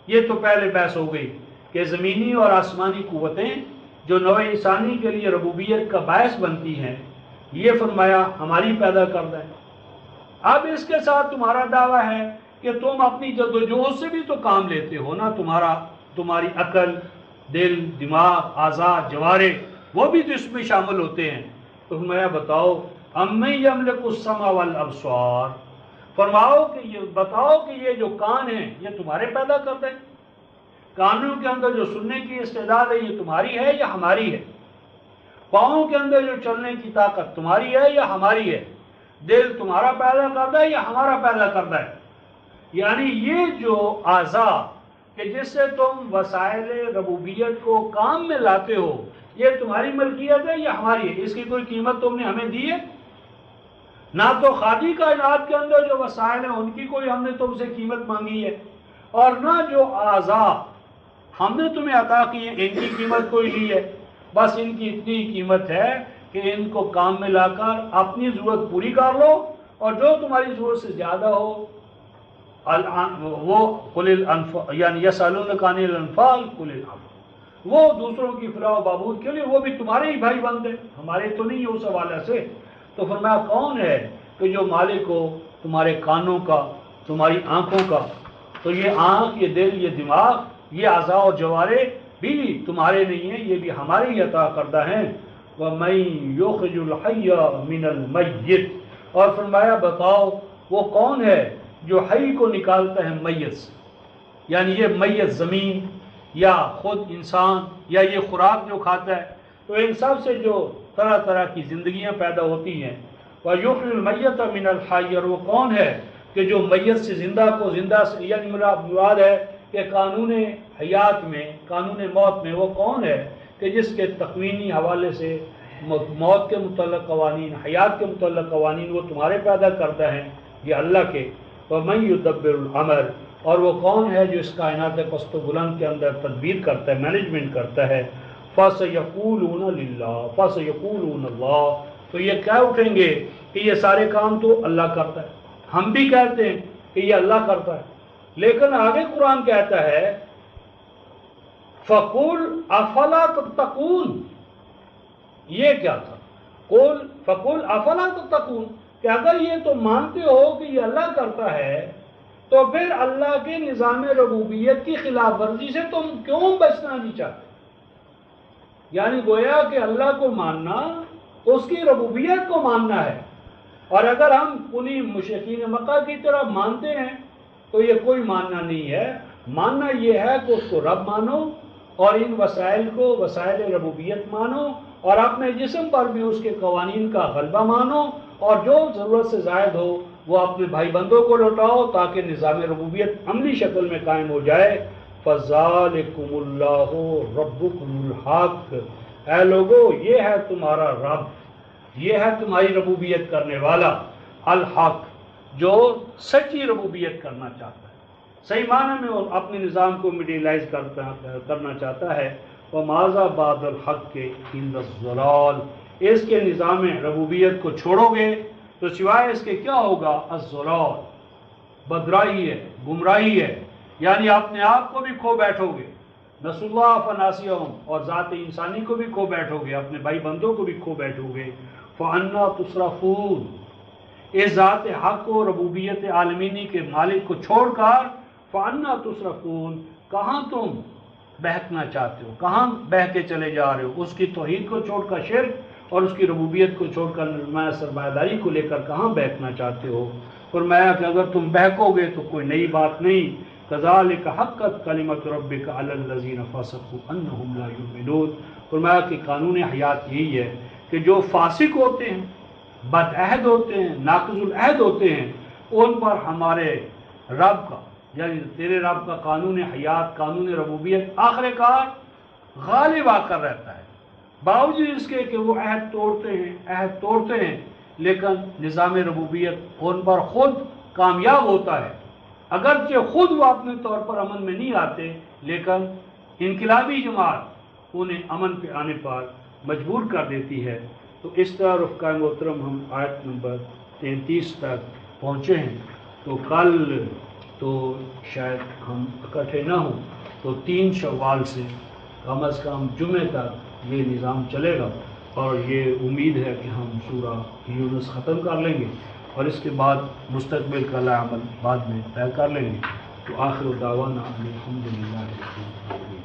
یہ تو پہلے بحث ہو گئی کہ زمینی اور آسمانی قوتیں جو نوع انسانی کے لیے ربوبیت کا باعث بنتی ہیں، یہ فرمایا ہماری پیدا کرتا ہے۔ اب اس کے ساتھ تمہارا دعویٰ ہے کہ تم اپنی جدوجہد سے بھی تو کام لیتے ہو نا، تمہاری عقل، دل، دماغ، اعضاء، جوارح، وہ بھی تو اس میں شامل ہوتے ہیں۔ تو فرمایا بتاؤ اَمَّن یملک السمع والابصار، فرماؤ کہ یہ بتاؤ کہ یہ جو کان ہیں یہ تمہارے پیدا کرتے ہیں؟ کانوں کے اندر جو سننے کی استعداد ہے یہ تمہاری ہے یا ہماری ہے؟ پاؤں کے اندر جو چلنے کی طاقت تمہاری ہے یا ہماری ہے؟ دل تمہارا پیدا کرتا ہے یا ہمارا پیدا کرتا ہے؟ یعنی یہ جو اعضاء کہ جس سے تم وسائل ربوبیت کو کام میں لاتے ہو، یہ تمہاری ملکیت ہے یا ہماری ہے؟ اس کی کوئی قیمت تم نے ہمیں دی ہے؟ نہ تو خارجی کائنات کے اندر جو وسائل ہیں ان کی کوئی ہم نے تم سے قیمت مانگی ہے، اور نہ جو اعضاء ہم نے تمہیں عطا کی ہیں ان کی قیمت کوئی لی ہے۔ بس ان کی اتنی قیمت ہے کہ ان کو کام میں لا کر اپنی ضرورت پوری کر لو، اور جو تمہاری ضرورت سے زیادہ ہو وہ قل الانفال یعنی یسألونک عن الانفال قل الانفال، وہ دوسروں کی فلاح و بہبود کے لیے وہ بھی تمہارے ہی بھائی بندے، ہمارے تو نہیں ہے اس حوالے سے۔ تو فرمایا کون ہے کہ جو مالک ہو تمہارے کانوں کا، تمہاری آنکھوں کا؟ تو یہ آنکھ، یہ دل، یہ دماغ، یہ اعضاء و جوارے بھی تمہارے نہیں ہیں، یہ بھی ہمارے ہی عطا کردہ ہیں۔ وَمَن يُخْرِجُ الْحَيَّ مِنَ الْمَيِّتِ، اور فرمایا بتاؤ وہ کون ہے جو حی کو نکالتا ہے میت سے، یعنی یہ میت زمین یا خود انسان یا یہ خوراک جو کھاتا ہے، تو ان سب سے جو طرح طرح کی زندگیاں پیدا ہوتی ہیں۔ وَيُخْرِجُ الْمَيِّتَ مِنَ الْحَيِّ، اور وہ کون ہے کہ جو میت سے زندہ کو زندہ سے، یعنی مراد ہے کہ قانون حیات میں، قانون موت میں وہ کون ہے کہ جس کے تکوینی حوالے سے موت کے متعلق قوانین، حیات کے متعلق قوانین وہ تمہارے پیدا کرتا ہے، یہ اللہ کے۔ وَمَن يُدَبِّرُ الْأَمْرَ، اور وہ کون ہے جو اس کائنات پست و بلند کے اندر تدبیر کرتا ہے، مینجمنٹ کرتا ہے۔ فَسَيَقُولُونَ لِلَّهِ، فَسَيَقُولُونَ اللَّهُ، تو یہ کہہ اٹھیں گے کہ یہ سارے کام تو اللہ کرتا ہے۔ ہم بھی کہتے ہیں کہ یہ اللہ کرتا ہے، لیکن آگے قرآن کہتا ہے فَقُلْ أَفَلَا تَتَّقُونَ، یہ کیا تھا؟ فَقُلْ أَفَلَا تَتَّقُونَ، کہ اگر یہ تو مانتے ہو کہ یہ اللہ کرتا ہے تو پھر اللہ کے نظام ربوبیت کی خلاف ورزی سے تم کیوں بچنا نہیں چاہتے؟ یعنی گویا کہ اللہ کو ماننا اس کی ربوبیت کو ماننا ہے، اور اگر ہم انہی مشرکین مکہ کی طرح مانتے ہیں تو یہ کوئی ماننا نہیں ہے۔ ماننا یہ ہے کہ اس کو رب مانو اور ان وسائل کو وسائل ربوبیت مانو، اور اپنے جسم پر بھی اس کے قوانین کا غلبہ مانو، اور جو ضرورت سے زائد ہو وہ اپنے بھائی بندوں کو لوٹاؤ تاکہ نظام ربوبیت عملی شکل میں قائم ہو جائے۔ فَذَلِكُمُ اللَّهُ رَبُّكُمُ الْحَقُّ، اے لوگو یہ ہے تمہارا رب، یہ ہے تمہاری ربوبیت کرنے والا، الحق، جو سچی ربوبیت کرنا چاہتا ہے، صحیح معنی میں وہ اپنے نظام کو میٹیریلائز کرنا چاہتا ہے۔ وَمَاذَا بَعْدَ الْحَقِّ إِلَّا الضَّلَالُ، اس کے نظام ربوبیت کو چھوڑو گے تو سوائے اس کے کیا ہوگا؟ الضلال، بدرائی ہے، گمراہی ہے، یعنی اپنے آپ کو بھی کھو بیٹھو گے، نسوا اللہ فناسیہم، اور ذات انسانی کو بھی کھو بیٹھو گے، اپنے بھائی بندوں کو بھی کھو بیٹھو گے۔ فَأَنَّا تُصْرَفُونَ، اس ذات حق و ربوبیت عالمینی کے مالک کو چھوڑ کر فَأَنَّا تُصْرَفُونَ، کہاں تم بہکنا چاہتے ہو، کہاں بہہ کے چلے جا رہے ہو؟ اس کی توحید کو چھوڑ کر شرک، اور اس کی ربوبیت کو چھوڑ کر نمایاں سرمایہ داری کو لے کر کہاں بہکنا چاہتے ہو؟ فرمایا کہ اگر تم بہکو گے تو کوئی نئی بات نہیں۔ كَذَلِكَ حَقَّتْ كَلِمَةُ رَبِّكَ عَلَى الَّذِينَ فَسَقُوا أَنَّهُمْ لَا يُؤْمِنُونَ، فرمایا کہ قانون حیات یہی ہے کہ جو فاسق ہوتے ہیں، بد عہد ہوتے ہیں، ناقض العہد ہوتے ہیں، ان پر ہمارے رب کا، یعنی تیرے رب کا قانون حیات، قانون ربوبیت آخر کار غالب آ کر رہتا ہے، باوجود اس کے کہ وہ عہد توڑتے ہیں، لیکن نظام ربوبیت ان پر خود کامیاب ہوتا ہے، اگرچہ خود وہ اپنے طور پر امن میں نہیں آتے، لیکن انقلابی جماعت انہیں امن پہ آنے پر مجبور کر دیتی ہے۔ تو اس طرح رفقائے محترم ہم آیت نمبر 33 تک پہنچے ہیں، تو کل تو شاید ہم اکٹھے نہ ہوں، تو 3 شوال سے کم از کم جمعہ تک یہ نظام چلے گا، اور یہ امید ہے کہ ہم سورہ یونس ختم کر لیں گے، اور اس کے بعد مستقبل کا عمل بعد میں طے کر لیں گے۔ تو آخر دعوانا الحمدللہ رب العالمین۔